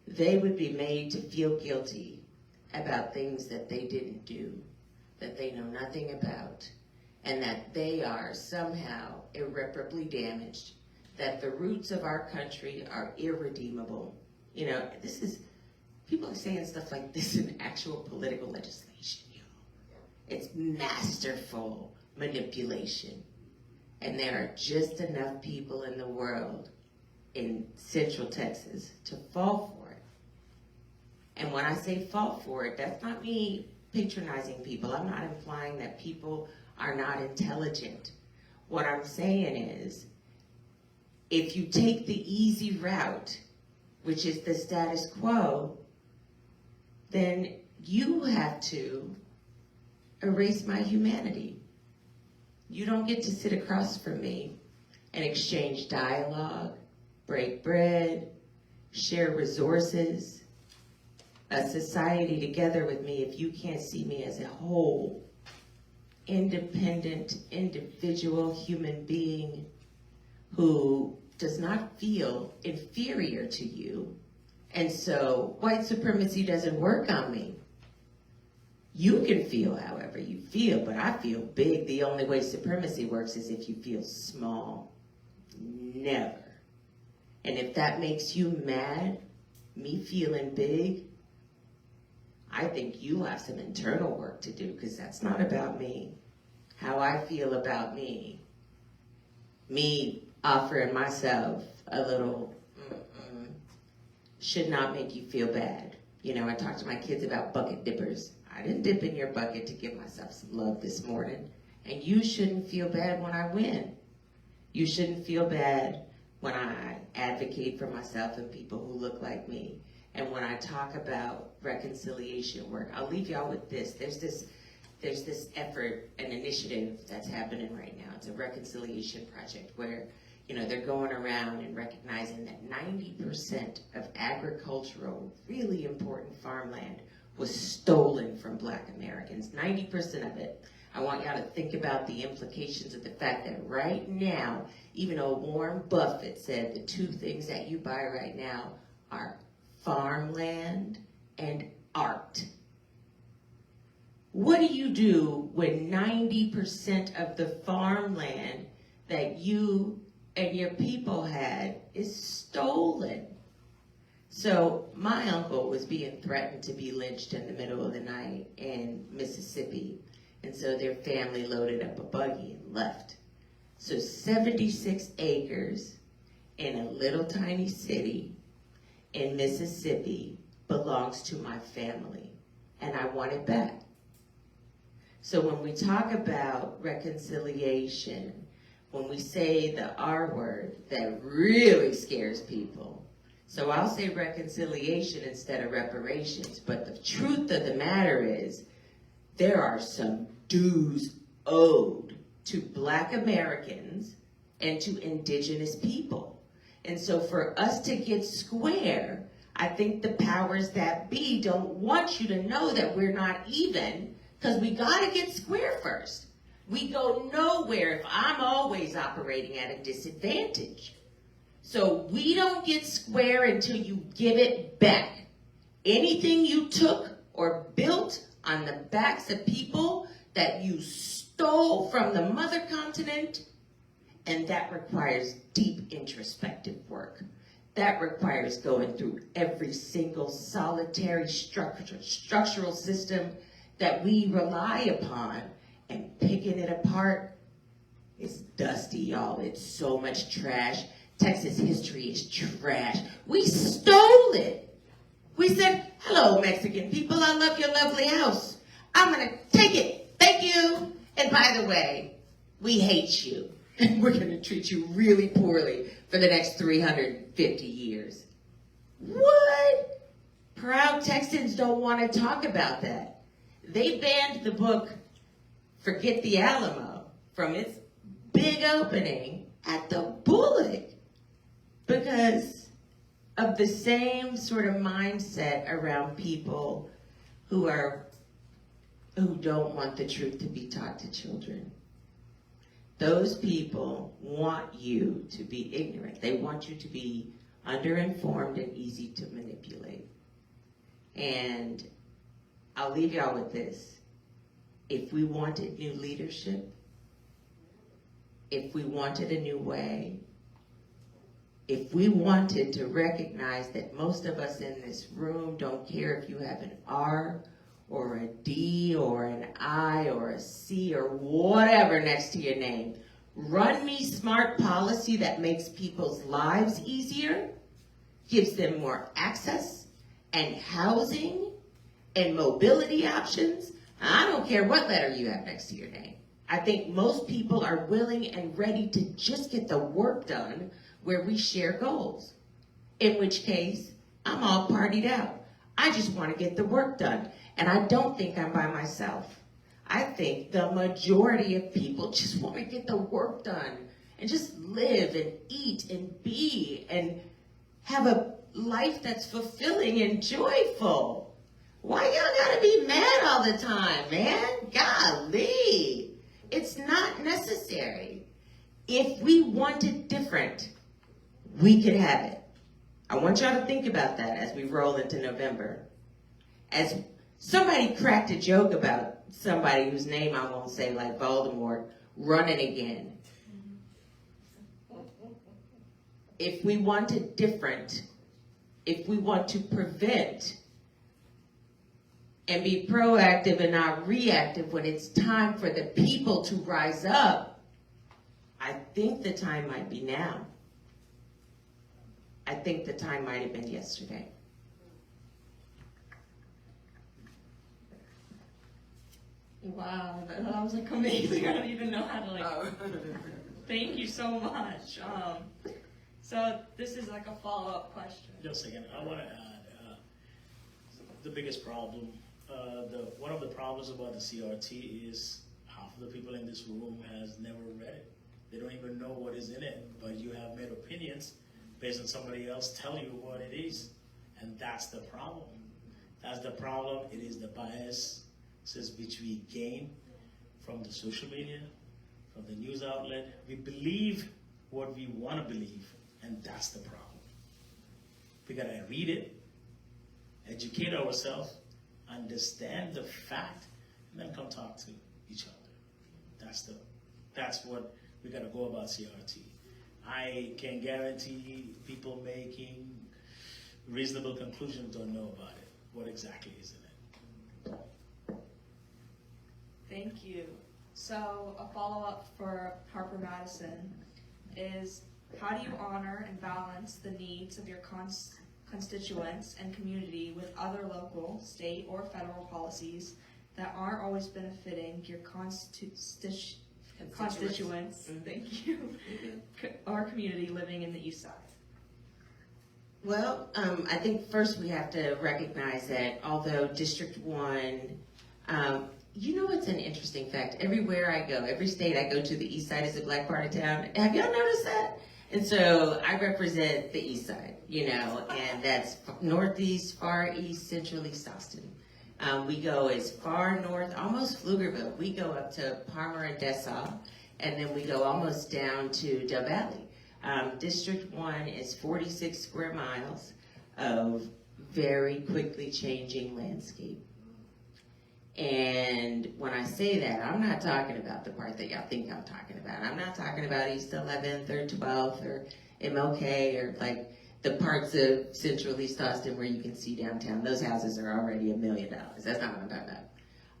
Speaker 7: They would be made to feel guilty about things that they didn't do, that they know nothing about, and that they are somehow irreparably damaged, that the roots of our country are irredeemable. People are saying stuff like this in actual political legislation. It's masterful manipulation. And there are just enough people in the world in Central Texas to fall for it. And when I say fall for it, that's not me patronizing people. I'm not implying that people are not intelligent. What I'm saying is, if you take the easy route, which is the status quo, then you have to erase my humanity. You don't get to sit across from me and exchange dialogue, break bread, share resources, a society together with me if you can't see me as a whole, independent, individual human being who does not feel inferior to you. And so white supremacy doesn't work on me. You can feel however you feel, but I feel big. The only way supremacy works is if you feel small. Never. And if that makes you mad, me feeling big, I think you have some internal work to do, because that's not about me. How I feel about me offering myself a little should not make you feel bad. I talked to my kids about bucket dippers. I didn't dip in your bucket to give myself some love this morning. And you shouldn't feel bad when I win. You shouldn't feel bad when I advocate for myself and people who look like me. And when I talk about reconciliation work, I'll leave y'all with this. There's this effort, an initiative that's happening right now. It's a reconciliation project where, they're going around and recognizing that 90% of agricultural, really important farmland was stolen from Black Americans, 90% of it. I want y'all to think about the implications of the fact that right now, even though Warren Buffett said the 2 things that you buy right now are farmland and art. What do you do when 90% of the farmland that you and your people had is stolen? So my uncle was being threatened to be lynched in the middle of the night in Mississippi. And so their family loaded up a buggy and left. So 76 acres in a little tiny city in Mississippi belongs to my family, and I want it back. So when we talk about reconciliation, when we say the R word, that really scares people. So I'll say reconciliation instead of reparations, but the truth of the matter is there are some dues owed to Black Americans and to indigenous people. And so for us to get square, I think the powers that be don't want you to know that we're not even, because we gotta get square first. We go nowhere if I'm always operating at a disadvantage. So we don't get square until you give it back. Anything you took or built on the backs of people that you stole from the mother continent, and that requires deep introspective work. That requires going through every single solitary structural system that we rely upon and picking it apart. It's dusty, y'all. It's so much trash. Texas history is trash. We stole it. We said, hello, Mexican people. I love your lovely house. I'm going to take it. Thank you. And by the way, we hate you. And we're going to treat you really poorly for the next 350 years. What? Proud Texans don't want to talk about that. They banned the book Forget the Alamo from its big opening at the Bullet because of the same sort of mindset around people who don't want the truth to be taught to children. Those people want you to be ignorant. They want you to be underinformed and easy to manipulate. And I'll leave y'all with this. If we wanted new leadership, if we wanted a new way, if we wanted to recognize that most of us in this room don't care if you have an R or a D or an I or a C or whatever next to your name. Run me smart policy that makes people's lives easier, gives them more access and housing and mobility options. I don't care what letter you have next to your name. I think most people are willing and ready to just get the work done where we share goals. In which case, I'm all partied out. I just want to get the work done. And I don't think I'm by myself. I think the majority of people just want to get the work done and just live and eat and be and have a life that's fulfilling and joyful. Why y'all gotta be mad all the time, man? Golly. It's not necessary. If we wanted different, we could have it. I want y'all to think about that as we roll into November. As somebody cracked a joke about somebody whose name I won't say, like Voldemort, running again. If we wanted different, if we want to prevent and be proactive and not reactive when it's time for the people to rise up, I think the time might be now. I think the time might have been yesterday.
Speaker 6: Wow, that was like amazing. I don't even know how to like.
Speaker 5: Oh.
Speaker 6: Thank you so much. So this is like a follow-up question.
Speaker 4: Just a second, I want to add the biggest problem. One of the problems about the CRT is half of the people in this room has never read it. They don't even know what is in it, but you have made opinions based on somebody else telling you what it is, and that's the problem. That's the problem. It is the biases which we gain from the social media, from the news outlet. We believe what we want to believe, and that's the problem. We gotta read it, educate ourselves, understand the fact, and then come talk to each other. That's what we gotta go about CRT. I can guarantee people making reasonable conclusions don't know about it. What exactly is in it?
Speaker 2: Thank you. So a follow-up for Harper Madison is, how do you honor and balance the needs of your constituents and community with other local, state, or federal policies that aren't always benefiting your constituents, thank you, or community living in the East Side?
Speaker 7: Well, I think first we have to recognize that although District 1, you know, it's an interesting fact. Everywhere I go, every state I go to, the East Side is a black part of town. Have y'all noticed that? And so I represent the East Side, you know, and that's Northeast, Far East, Central East Austin. We go as far north, almost Pflugerville. We go up to Palmer and Dessau, and then we go almost down to Dove Valley. District 1 is 46 square miles of very quickly changing landscape. And when I say that, I'm not talking about the part that y'all think I'm talking about. I'm not talking about East 11th or 12th or MLK or like the parts of Central East Austin where you can see downtown. Those houses are already $1 million. That's not what I'm talking about.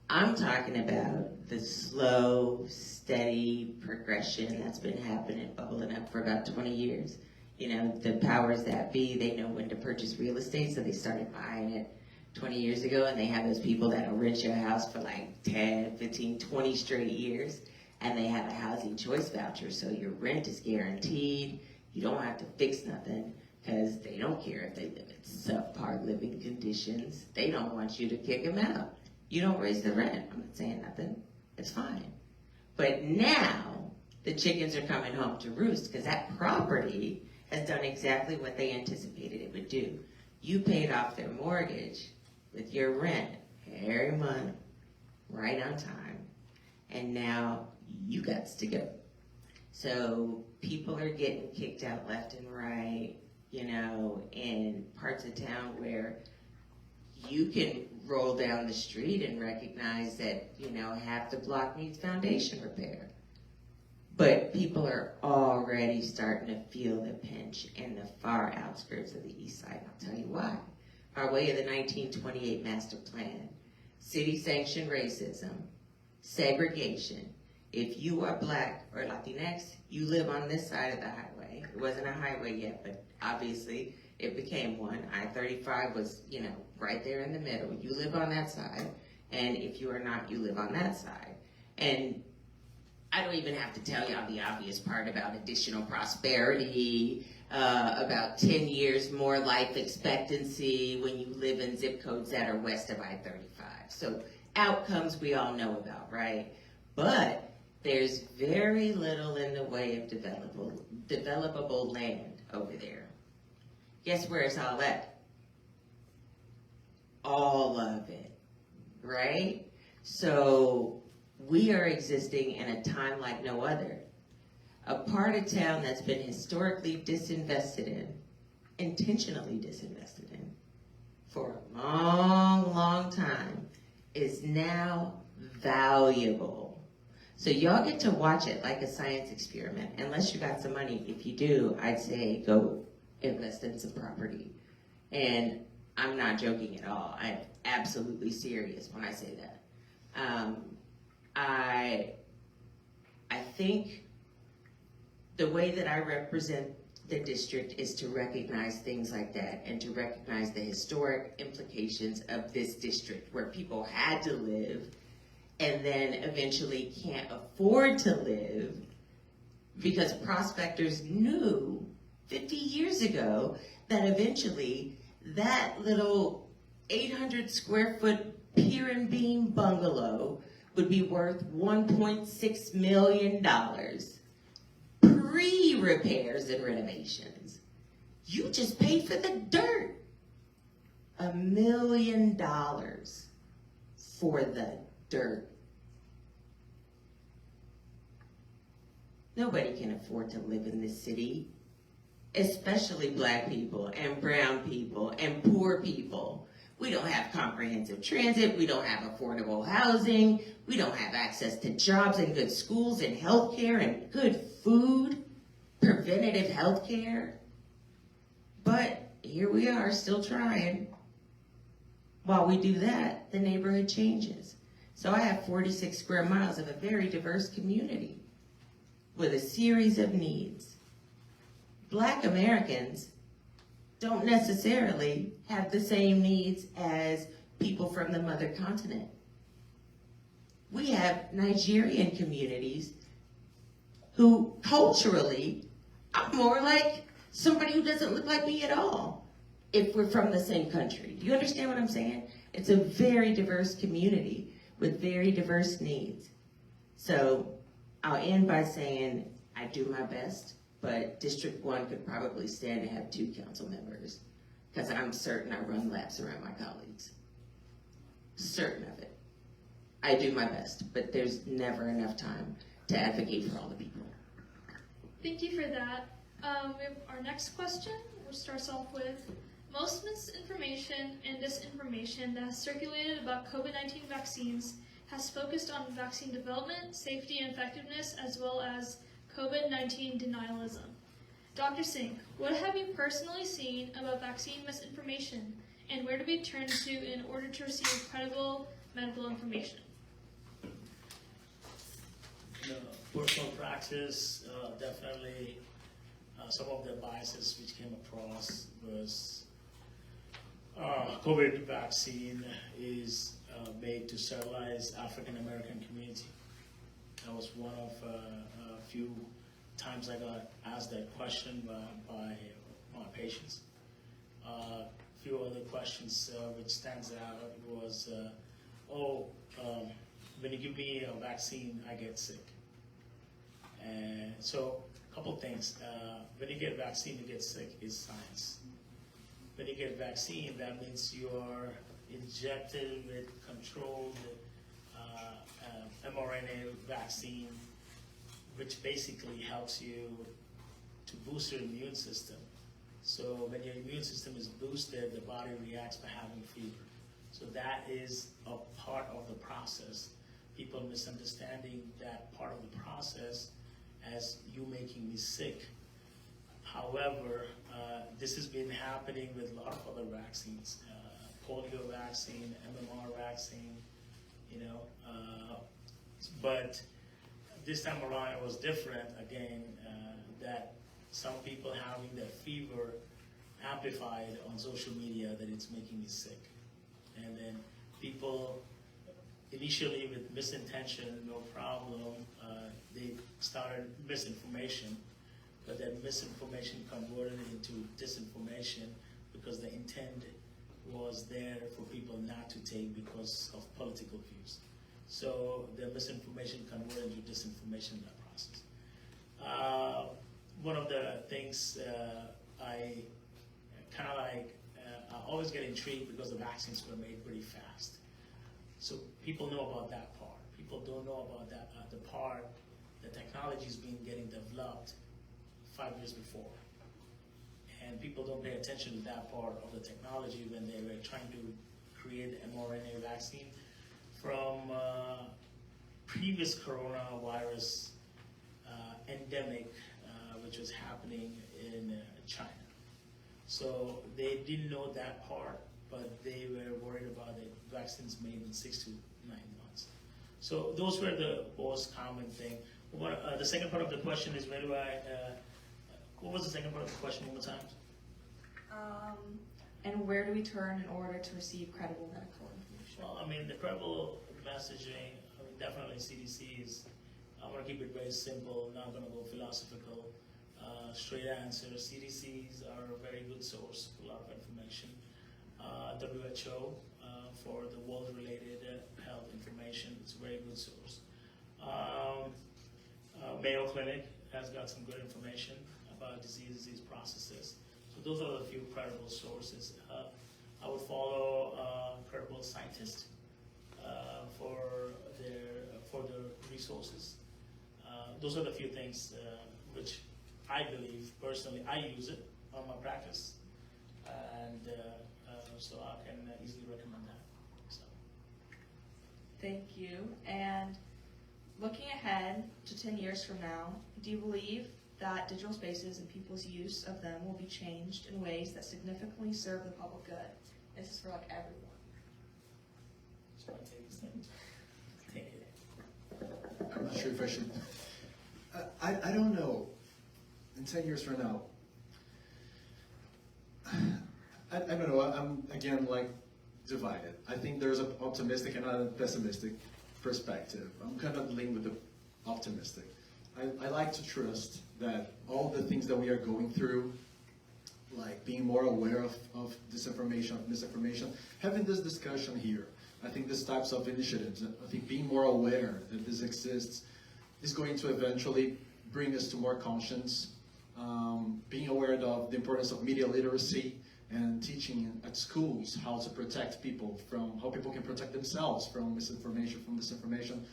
Speaker 7: I'm talking about the slow, steady progression that's been happening, bubbling up for about 20 years. You know, the powers that be, they know when to purchase real estate, so they started buying it 20 years ago, and they have those people that'll rent your house for like 10, 15, 20 straight years, and they have a housing choice voucher, so your rent is guaranteed. You don't have to fix nothing, because they don't care if they live in subpar living conditions. They don't want you to kick them out. You don't raise the rent. I'm not saying nothing. It's fine. But now, the chickens are coming home to roost, because that property has done exactly what they anticipated it would do. You paid off their mortgage with your rent every month, right on time, and now you got to go. So people are getting kicked out left and right, you know, in parts of town where you can roll down the street and recognize that, you know, half the block needs foundation repair. But people are already starting to feel the pinch in the far outskirts of the East Side. I'll tell you why. By way of the 1928 Master Plan, city-sanctioned racism, segregation. If you are black or Latinx, you live on this side of the highway. It wasn't a highway yet, but obviously it became one. I-35 was, you know, right there in the middle. You live on that side, and if you are not, you live on that side. And I don't even have to tell y'all the obvious part about additional prosperity, about 10 years more life expectancy when you live in zip codes that are west of I-35. So outcomes we all know about, right? But there's very little in the way of developable land over there. Guess where it's all at? All of it, right? So we are existing in a time like no other. A part of town that's been historically disinvested in, intentionally disinvested in, for a long, long time, is now valuable. So y'all get to watch it like a science experiment, unless you got some money. If you do, I'd say go invest in some property. And I'm not joking at all. I'm absolutely serious when I say that. I think the way that I represent the district is to recognize things like that and to recognize the historic implications of this district where people had to live and then eventually can't afford to live because prospectors knew 50 years ago that eventually that little 800 square foot pier and beam bungalow would be worth $1.6 million. Pre-repairs and renovations. You just paid for the dirt. $1 million for the dirt. Nobody can afford to live in this city, especially black people and brown people and poor people. We don't have comprehensive transit. We don't have affordable housing. We don't have access to jobs and good schools and health care and good food, preventative health care. But here we are still trying. While we do that, the neighborhood changes. So I have 46 square miles of a very diverse community with a series of needs. Black Americans don't necessarily have the same needs as people from the mother continent. We have Nigerian communities who culturally are more like somebody who doesn't look like me at all if we're from the same country. Do you understand what I'm saying? It's a very diverse community with very diverse needs. So I'll end by saying I do my best, but District 1 could probably stand to have 2 council members because I'm certain I run laps around my colleagues. Certain of it. I do my best, but there's never enough time to advocate for all the people.
Speaker 1: Thank you for that. We have our next question, which starts off with, most misinformation and disinformation that has circulated about COVID-19 vaccines has focused on vaccine development, safety, and effectiveness, as well as COVID-19 denialism. Dr. Singh, what have you personally seen about vaccine misinformation, and where do we turn to in order to receive credible medical information?
Speaker 4: Personal practice, definitely some of the biases which came across was COVID vaccine is made to sterilize African American community. That was one of a few times I got asked that question by my patients. A few other questions which stands out was, when you give me a vaccine, I get sick. And so, a couple things. When you get a vaccine, you get sick is science. When you get a vaccine, that means you are injected with controlled mRNA vaccine, which basically helps you to boost your immune system. So when your immune system is boosted, the body reacts by having fever. So that is a part of the process. People misunderstanding that part of the process as you making me sick. However, this has been happening with a lot of other vaccines, polio vaccine, MMR vaccine, but this time around it was different again, that some people having their fever amplified on social media that it's making me sick. And then people initially with misintention, no problem, they started misinformation, but that misinformation converted into disinformation because the intent was there for people not to take because of political views. So the misinformation converted into disinformation in that process. One of the things I kind of like, I always get intrigued because the vaccines were made pretty fast. So people know about that part. People don't know about that the part, the technology is being getting developed 5 years before. And people don't pay attention to that part of the technology when they were trying to create the mRNA vaccine from previous coronavirus endemic, which was happening in China. So they didn't know that part, but they were worried about the vaccines made in 6 to 9 months. So those were the most common thing. The second part of the question is where do I, what was the second part of the question one more time?
Speaker 2: And where do we turn in order to receive credible medical information?
Speaker 4: Well, I mean, the credible messaging, definitely CDC is, I'm going to keep it very simple, not going to go philosophical. Straight answer, CDCs are a very good source for a lot of information. WHO, for the world-related health information, it's a very good source. Mayo Clinic has got some good information about disease processes. So those are the few credible sources. I would follow credible scientists for their resources. Those are the few things which I believe personally I use it on my practice, and so I can easily recommend that. So.
Speaker 2: Thank you. And looking ahead to 10 years from now, do you believe that digital spaces and people's use of them will be changed in ways that significantly serve the public good. This is for like everyone.
Speaker 4: So I take this thing. Take it.
Speaker 3: I'm not sure if I should. I don't know. In 10 years from now, I don't know. I'm again like divided. I think there's an optimistic and a pessimistic perspective. I'm kind of leaning with the optimistic. I like to trust that all the things that we are going through, like being more aware of disinformation, of misinformation, having this discussion here, I think these types of initiatives, I think being more aware that this exists is going to eventually bring us to more conscience, being aware of the importance of media literacy and teaching at schools how to protect people from, how people can protect themselves from misinformation, from disinformation.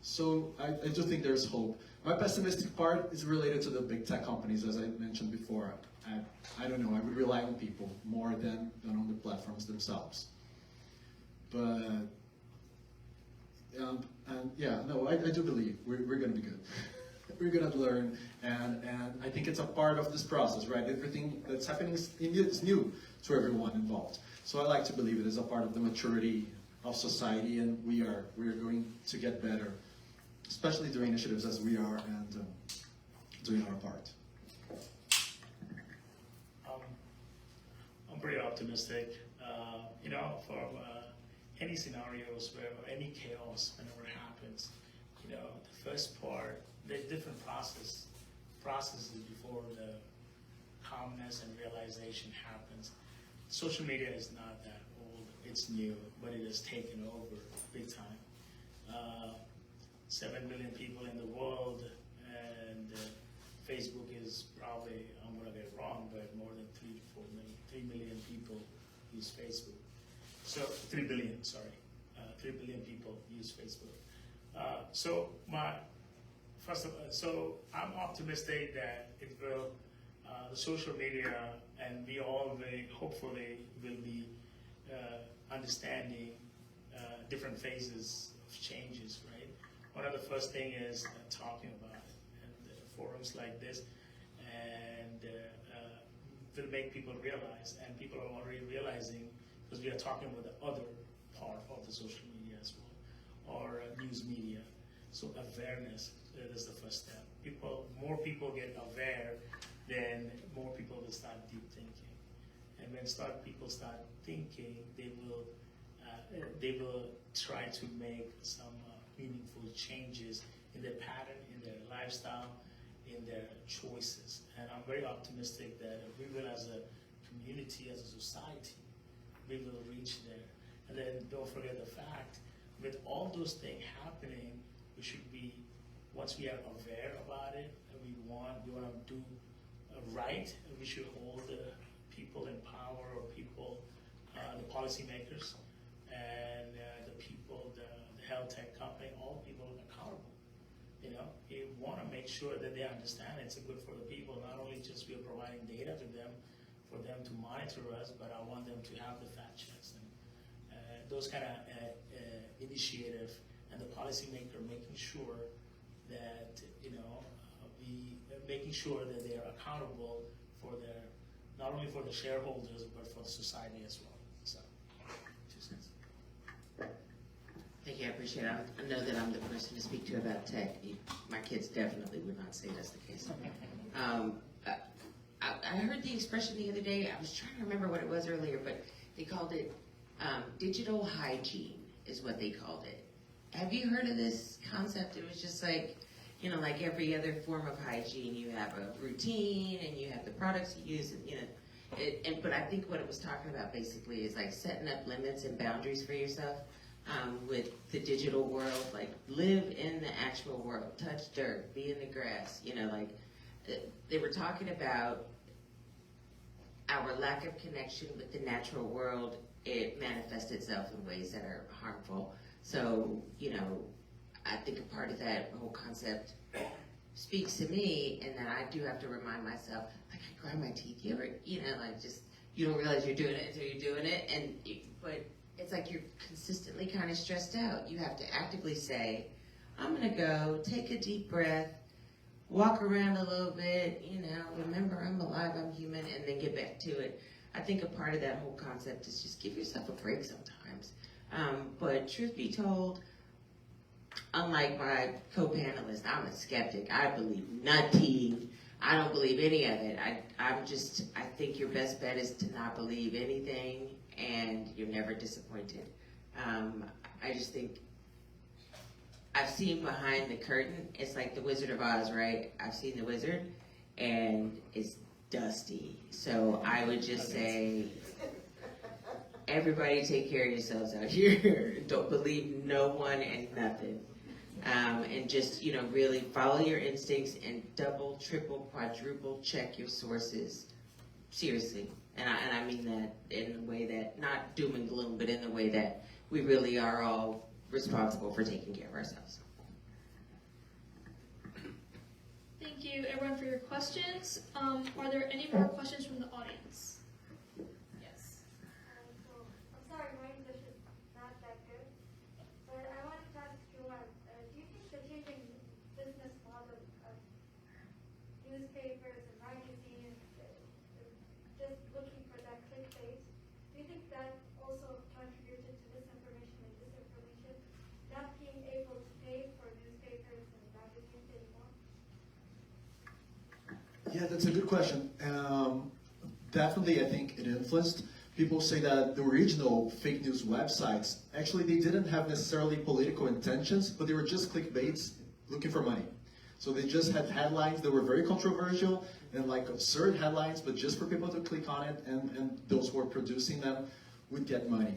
Speaker 3: So I do think there's hope. My pessimistic part is related to the big tech companies, as I mentioned before. I don't know, I would rely on people more than on the platforms themselves. But, and yeah, no, I do believe we're going to be good. We're going to learn, and I think it's a part of this process, right? Everything that's happening is new to everyone involved. So I like to believe it is a part of the maturity of society, and we're going to get better, especially doing initiatives as we are and doing our part.
Speaker 4: I'm pretty optimistic. For any scenarios or any chaos whenever it happens, the first part, there's different processes before the calmness and realization happens. Social media is not that old, it's new, but it has taken over big time. 7 billion people in the world, and Facebook is probably, I'm gonna get it wrong, but more than 3 to 4 million, 3 million people use Facebook. So 3 billion, sorry, 3 billion people use Facebook. So I'm optimistic that it will, the social media, and we all hopefully will be understanding different phases of changes, right? One of the first thing is talking about it, and forums like this, and will make people realize, and people are already realizing, because we are talking about the other part of the social media as well, or news media. So awareness is the first step. More people get aware, then more people will start deep thinking. And when people start thinking, they will try to make some meaningful changes in their pattern, in their lifestyle, in their choices. And I'm very optimistic that we will, as a community, as a society, we will reach there. And then don't forget the fact, with all those things happening, we should be, once we are aware about it, and we want to do right, we should hold the people in power, or people, the policymakers, and the people, the health tech company, all people accountable. You want to make sure that they understand it's good for the people, not only just we are providing data to them for them to monitor us, but I want them to have the fact checks and those kind of initiative, and the policymaker making sure that making sure that they are accountable for their, not only for the shareholders, but for the society as well. So, 2 cents.
Speaker 7: Thank you, I appreciate it. I know that I'm the person to speak to about tech. My kids definitely would not say that's the case. I heard the expression the other day. I was trying to remember what it was earlier, but they called it digital hygiene is what they called it. Have you heard of this concept? It was just like, like every other form of hygiene, you have a routine and you have the products you use, and but I think what it was talking about basically is like setting up limits and boundaries for yourself with the digital world, like live in the actual world, touch dirt, be in the grass, they were talking about our lack of connection with the natural world. It manifests itself in ways that are harmful. So, I think a part of that whole concept speaks to me, and that I do have to remind myself, like I grind my teeth, you ever, you don't realize you're doing it until you're doing it, but it's like you're consistently kind of stressed out. You have to actively say, I'm gonna go take a deep breath, walk around a little bit, remember I'm alive, I'm human, and then get back to it. I think a part of that whole concept is just give yourself a break sometimes. But truth be told, unlike my co-panelist, I'm a skeptic. I believe nothing. I don't believe any of it. I think your best bet is to not believe anything, and you're never disappointed. I just think I've seen behind the curtain. It's like the Wizard of Oz, right? I've seen the wizard, and it's dusty. So I would just say, everybody take care of yourselves out here. Don't believe no one and nothing. And just, really follow your instincts and double, triple, quadruple check your sources. Seriously. And I mean that in the way that, not doom and gloom, but in the way that we really are all responsible for taking care of ourselves.
Speaker 1: Thank you, everyone, for your questions. Are there any more questions from the audience?
Speaker 5: Yes.
Speaker 10: So, I'm sorry, my English is not that good, but I wanted to ask Joanne, do you think the changing business model of newspapers and magazines, just looking for that clickbait, do you think that also contributed to misinformation and disinformation, not being able to pay for newspapers and magazines anymore?
Speaker 3: Yeah, that's a good question. Definitely, I think it influenced. People say that the original fake news websites, actually they didn't have necessarily political intentions, but they were just clickbaits looking for money. So they just had headlines that were very controversial and like absurd headlines, but just for people to click on it, and those who were producing them would get money.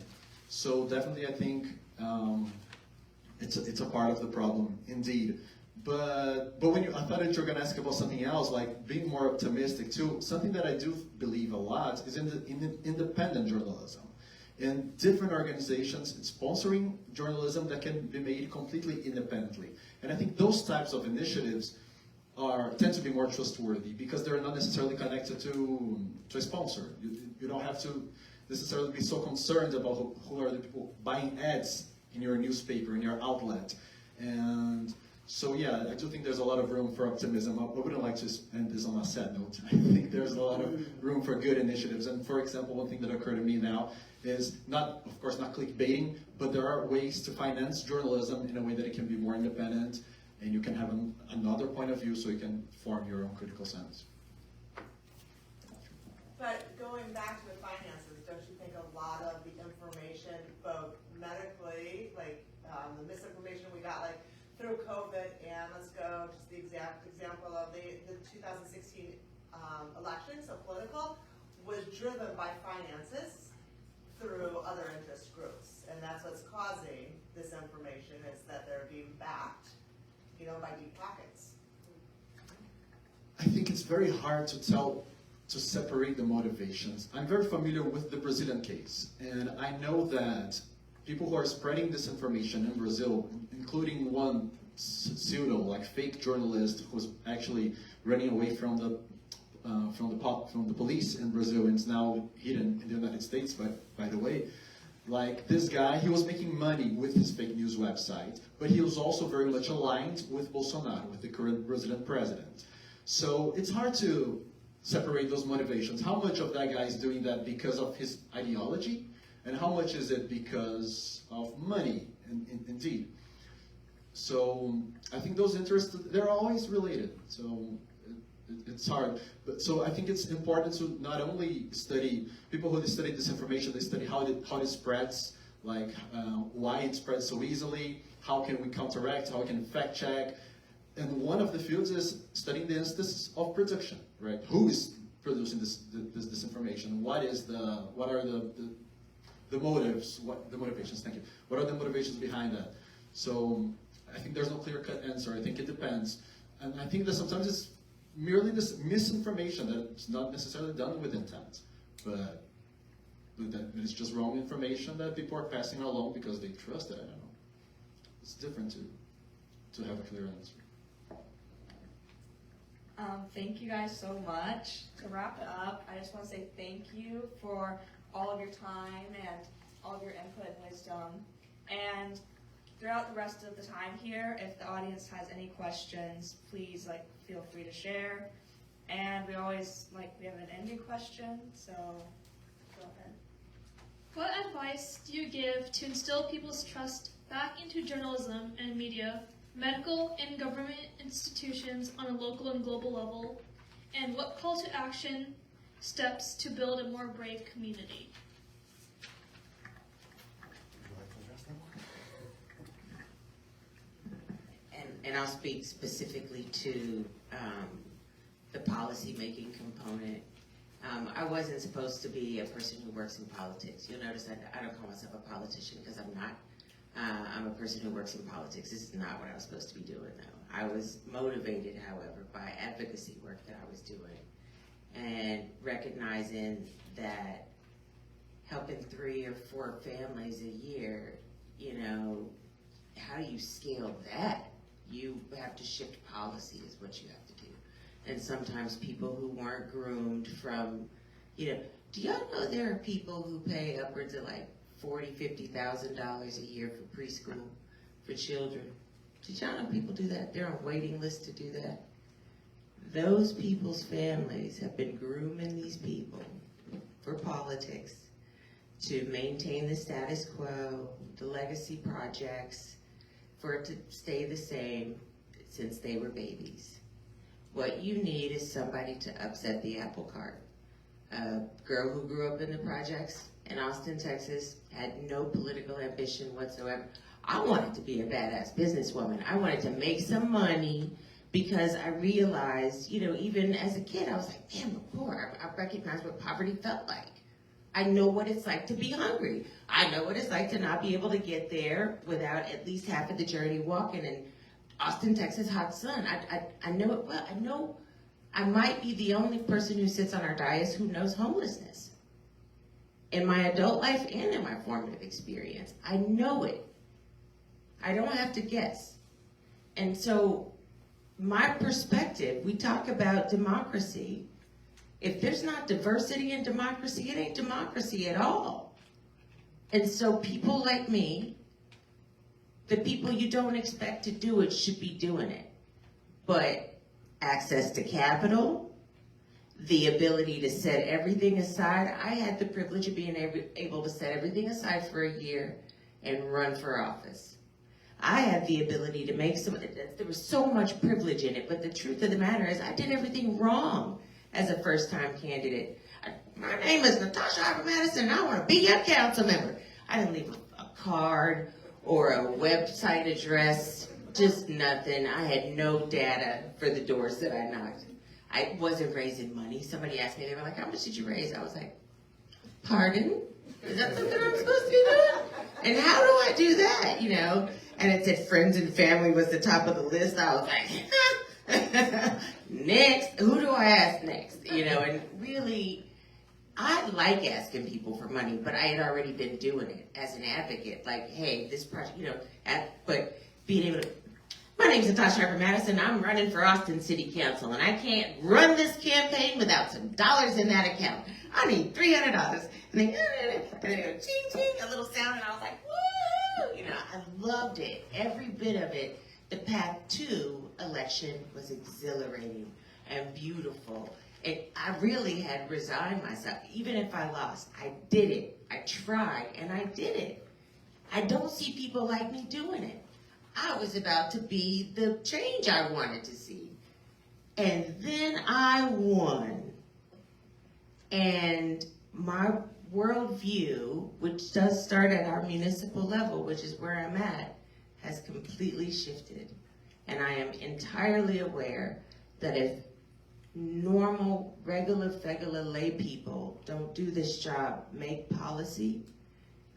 Speaker 3: So definitely I think it's a part of the problem, indeed. But when I thought that you were going to ask about something else, like being more optimistic too. Something that I do believe a lot is in independent journalism. In different organizations, it's sponsoring journalism that can be made completely independently. And I think those types of initiatives tend to be more trustworthy because they're not necessarily connected to a sponsor. You don't have to necessarily be so concerned about who are the people buying ads in your newspaper, in your outlet. And so yeah, I do think there's a lot of room for optimism. I wouldn't like to end this on a sad note. I think there's a lot of room for good initiatives. And for example, one thing that occurred to me now is not, of course, not clickbaiting, but there are ways to finance journalism in a way that it can be more independent, and you can have another point of view so you can form your own critical sense.
Speaker 11: But going back to the finances, don't you think a lot of the information, both medically, like the misinformation we got, like through COVID, and let's go just the exact example of the 2016 election, so political, was driven by finances through other interest groups, and that's what's causing this information, is that they're being backed, by deep pockets.
Speaker 3: I think it's very hard to separate the motivations. I'm very familiar with the Brazilian case, and I know that people who are spreading disinformation in Brazil, including one pseudo, like fake journalist who's actually running away from the police in Brazil and is now hidden in the United States, by the way. Like this guy, he was making money with his fake news website, but he was also very much aligned with Bolsonaro, with the current Brazilian president. So it's hard to separate those motivations. How much of that guy is doing that because of his ideology, and how much is it because of money, indeed? So I think those interests, they're always related. So it's hard. So I think it's important to not only study, people who study disinformation, they study how it spreads, like why it spreads so easily, how can we counteract, how we can fact check. And one of the fields is studying the instances of production, right? Who is producing this disinformation? What are the motives? The motivations? Thank you. What are the motivations behind that? So I think there's no clear-cut answer. I think it depends, and I think that sometimes it's merely this misinformation that's not necessarily done with intent, but that it's just wrong information that people are passing along because they trust it. I don't know. It's different to have a clear answer.
Speaker 2: Thank you guys so much. To wrap it up, I just want to say thank you for all of your time and all of your input and wisdom. And throughout the rest of the time here, if the audience has any questions, please feel free to share. And we always we have an ending question, so go ahead.
Speaker 1: What advice do you give to instill people's trust back into journalism and media, medical and government institutions on a local and global level? And what call to action steps to build a more brave community?
Speaker 7: And I'll speak specifically to the policy-making component. I wasn't supposed to be a person who works in politics. You'll notice that I don't call myself a politician because I'm not. I'm a person who works in politics. This is not what I was supposed to be doing, though. I was motivated, however, by advocacy work that I was doing and recognizing that helping 3 or 4 families a year, how do you scale that? You have to shift policy is what you have to do. And sometimes people who weren't groomed from, do y'all know there are people who pay upwards of $40,000, $50,000 a year for preschool for children? Did y'all know people do that? They're on waiting lists to do that. Those people's families have been grooming these people for politics to maintain the status quo, the legacy projects, for it to stay the same since they were babies. What you need is somebody to upset the apple cart. A girl who grew up in the projects in Austin, Texas, had no political ambition whatsoever. I wanted to be a badass businesswoman. I wanted to make some money because I realized, even as a kid, I was like, damn, we're poor. I recognized what poverty felt like. I know what it's like to be hungry. I know what it's like to not be able to get there without at least half of the journey walking in Austin, Texas, hot sun. I know it well. I know I might be the only person who sits on our dais who knows homelessness. In my adult life and in my formative experience, I know it. I don't have to guess. And so my perspective, we talk about democracy. If there's not diversity in democracy, it ain't democracy at all. And so people like me, the people you don't expect to do it should be doing it. But access to capital, the ability to set everything aside. I had the privilege of being able to set everything aside for a year and run for office. I had the ability to make there was so much privilege in it, but the truth of the matter is I did everything wrong as a first-time candidate. My name is Natasha Harper Madison, and I want to be your council member. I didn't leave a card or a website address, just nothing. I had no data for the doors that I knocked. I wasn't raising money. Somebody asked me, they were like, how much did you raise? I was like, pardon? Is that something I'm supposed to be doing? And how do I do that, And it said friends and family was the top of the list. I was like, next, who do I ask next? And really, I like asking people for money, but I had already been doing it as an advocate. Like, hey, this project, but being able to, my name's Natasha Harper Madison. I'm running for Austin City Council, and I can't run this campaign without some dollars in that account. I need $300. And then go, ching, ching, a little sound, and I was like, woo! I loved it, every bit of it. The path to election was exhilarating and beautiful. I really had resigned myself. Even if I lost, I did it. I tried, and I did it. I don't see people like me doing it. I was about to be the change I wanted to see. And then I won. And my worldview, which does start at our municipal level, which is where I'm at, has completely shifted. And I am entirely aware that if normal, regular lay people don't do this job, make policy,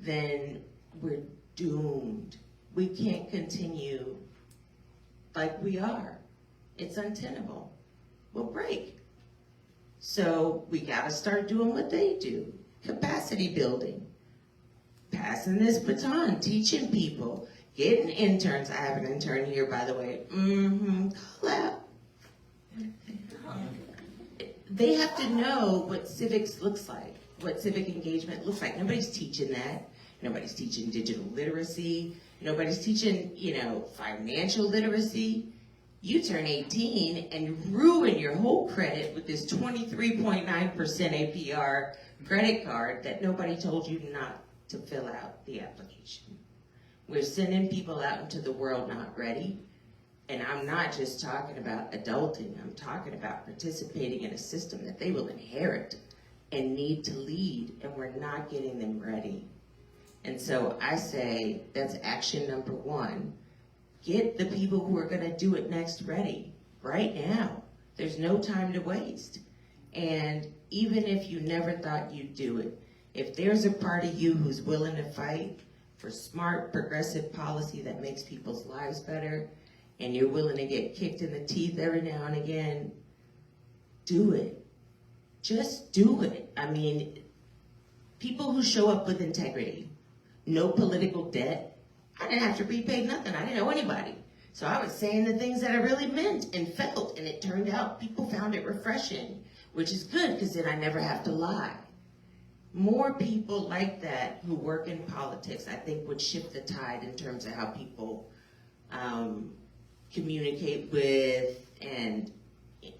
Speaker 7: then we're doomed. We can't continue like we are. It's untenable. We'll break. So we gotta start doing what they do. Capacity building. Passing this baton, teaching people, getting interns. I have an intern here, by the way. Call out. They have to know what civics looks like, what civic engagement looks like. Nobody's teaching that. Nobody's teaching digital literacy. Nobody's teaching, financial literacy. You turn 18 and ruin your whole credit with this 23.9% APR credit card that nobody told you not to fill out the application. We're sending people out into the world not ready. And I'm not just talking about adulting, I'm talking about participating in a system that they will inherit and need to lead, and we're not getting them ready. And so I say that's action number one. Get the people who are gonna do it next ready, right now. There's no time to waste. And even if you never thought you'd do it, if there's a part of you who's willing to fight for smart, progressive policy that makes people's lives better, and you're willing to get kicked in the teeth every now and again, do it. Just do it. I mean, people who show up with integrity, no political debt. I didn't have to repay nothing. I didn't know anybody. So I was saying the things that I really meant and felt, and it turned out people found it refreshing, which is good because then I never have to lie. More people like that who work in politics, I think, would shift the tide in terms of how people communicate with and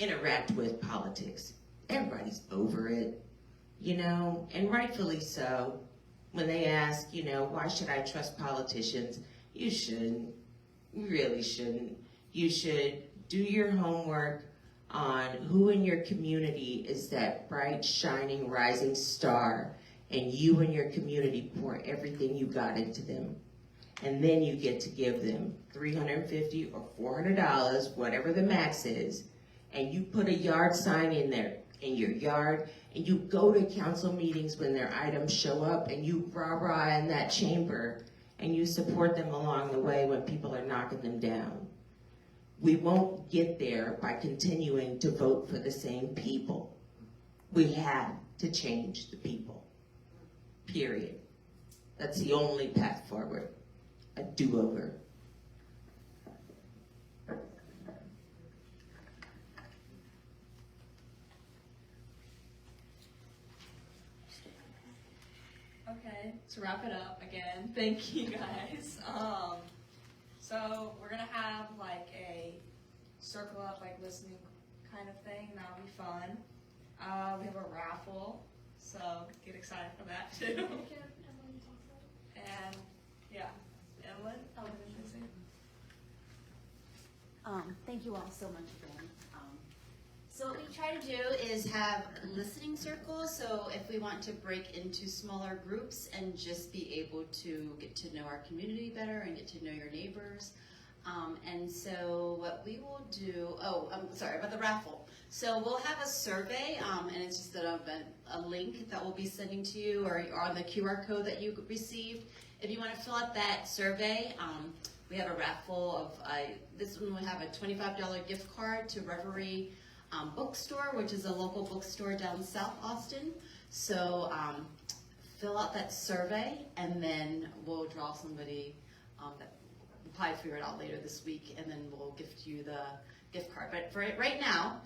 Speaker 7: interact with politics. Everybody's over it, and rightfully so. When they ask, why should I trust politicians? You shouldn't. You really shouldn't. You should do your homework on who in your community is that bright, shining, rising star, and you and your community pour everything you got into them. And then you get to give them $350 or $400, whatever the max is, and you put a yard sign in there, in your yard, and you go to council meetings when their items show up, and you rah-rah in that chamber, and you support them along the way when people are knocking them down. We won't get there by continuing to vote for the same people. We have to change the people, period. That's the only path forward, a do-over.
Speaker 6: Okay, to wrap it up again, thank you guys. So we're gonna have like a circle up, like listening kind of thing. That'll be fun. We have a raffle, so get excited for that too. And yeah, Evelyn, how was it?
Speaker 12: Thank you all so much again. So what we try to do is have listening circles, so if we want to break into smaller groups and just be able to get to know our community better and get to know your neighbors. And so what we will do, I'm sorry about the raffle. So we'll have a survey, and it's just a link that we'll be sending to you or on the QR code that you received. If you want to fill out that survey, we have a raffle of, this one will have a $25 gift card to Reverie Bookstore, which is a local bookstore down South Austin. So fill out that survey, and then we'll draw somebody that we'll probably figure it out later this week, and then we'll gift you the gift card. But for right now,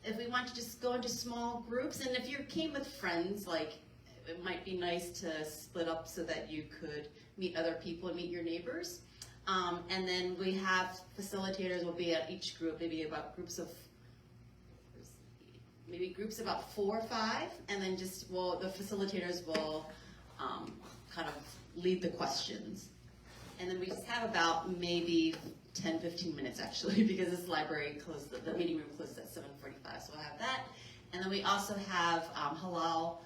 Speaker 12: if we want to just go into small groups, and if you came with friends, like it might be nice to split up so that you could meet other people and meet your neighbors. And then we have facilitators will be at each group, maybe about groups of about 4 or 5, and then the facilitators will kind of lead the questions. And then we just have about maybe 10-15 minutes actually, because this library closed, the meeting room closes at 7:45, so we'll have that. And then we also have halal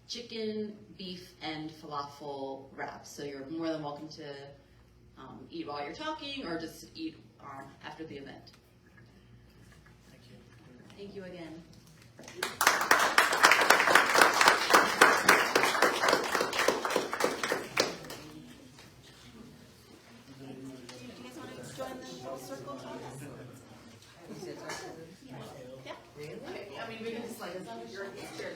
Speaker 12: chicken, beef, and falafel wraps. So you're more than welcome to eat while you're talking or just eat after the event.
Speaker 4: Thank you.
Speaker 12: Thank you again.
Speaker 11: Do you guys want to join the little circle?
Speaker 7: You said something?
Speaker 12: Yeah.
Speaker 7: Really?
Speaker 11: I mean, we can just like, as long as you're in the chair,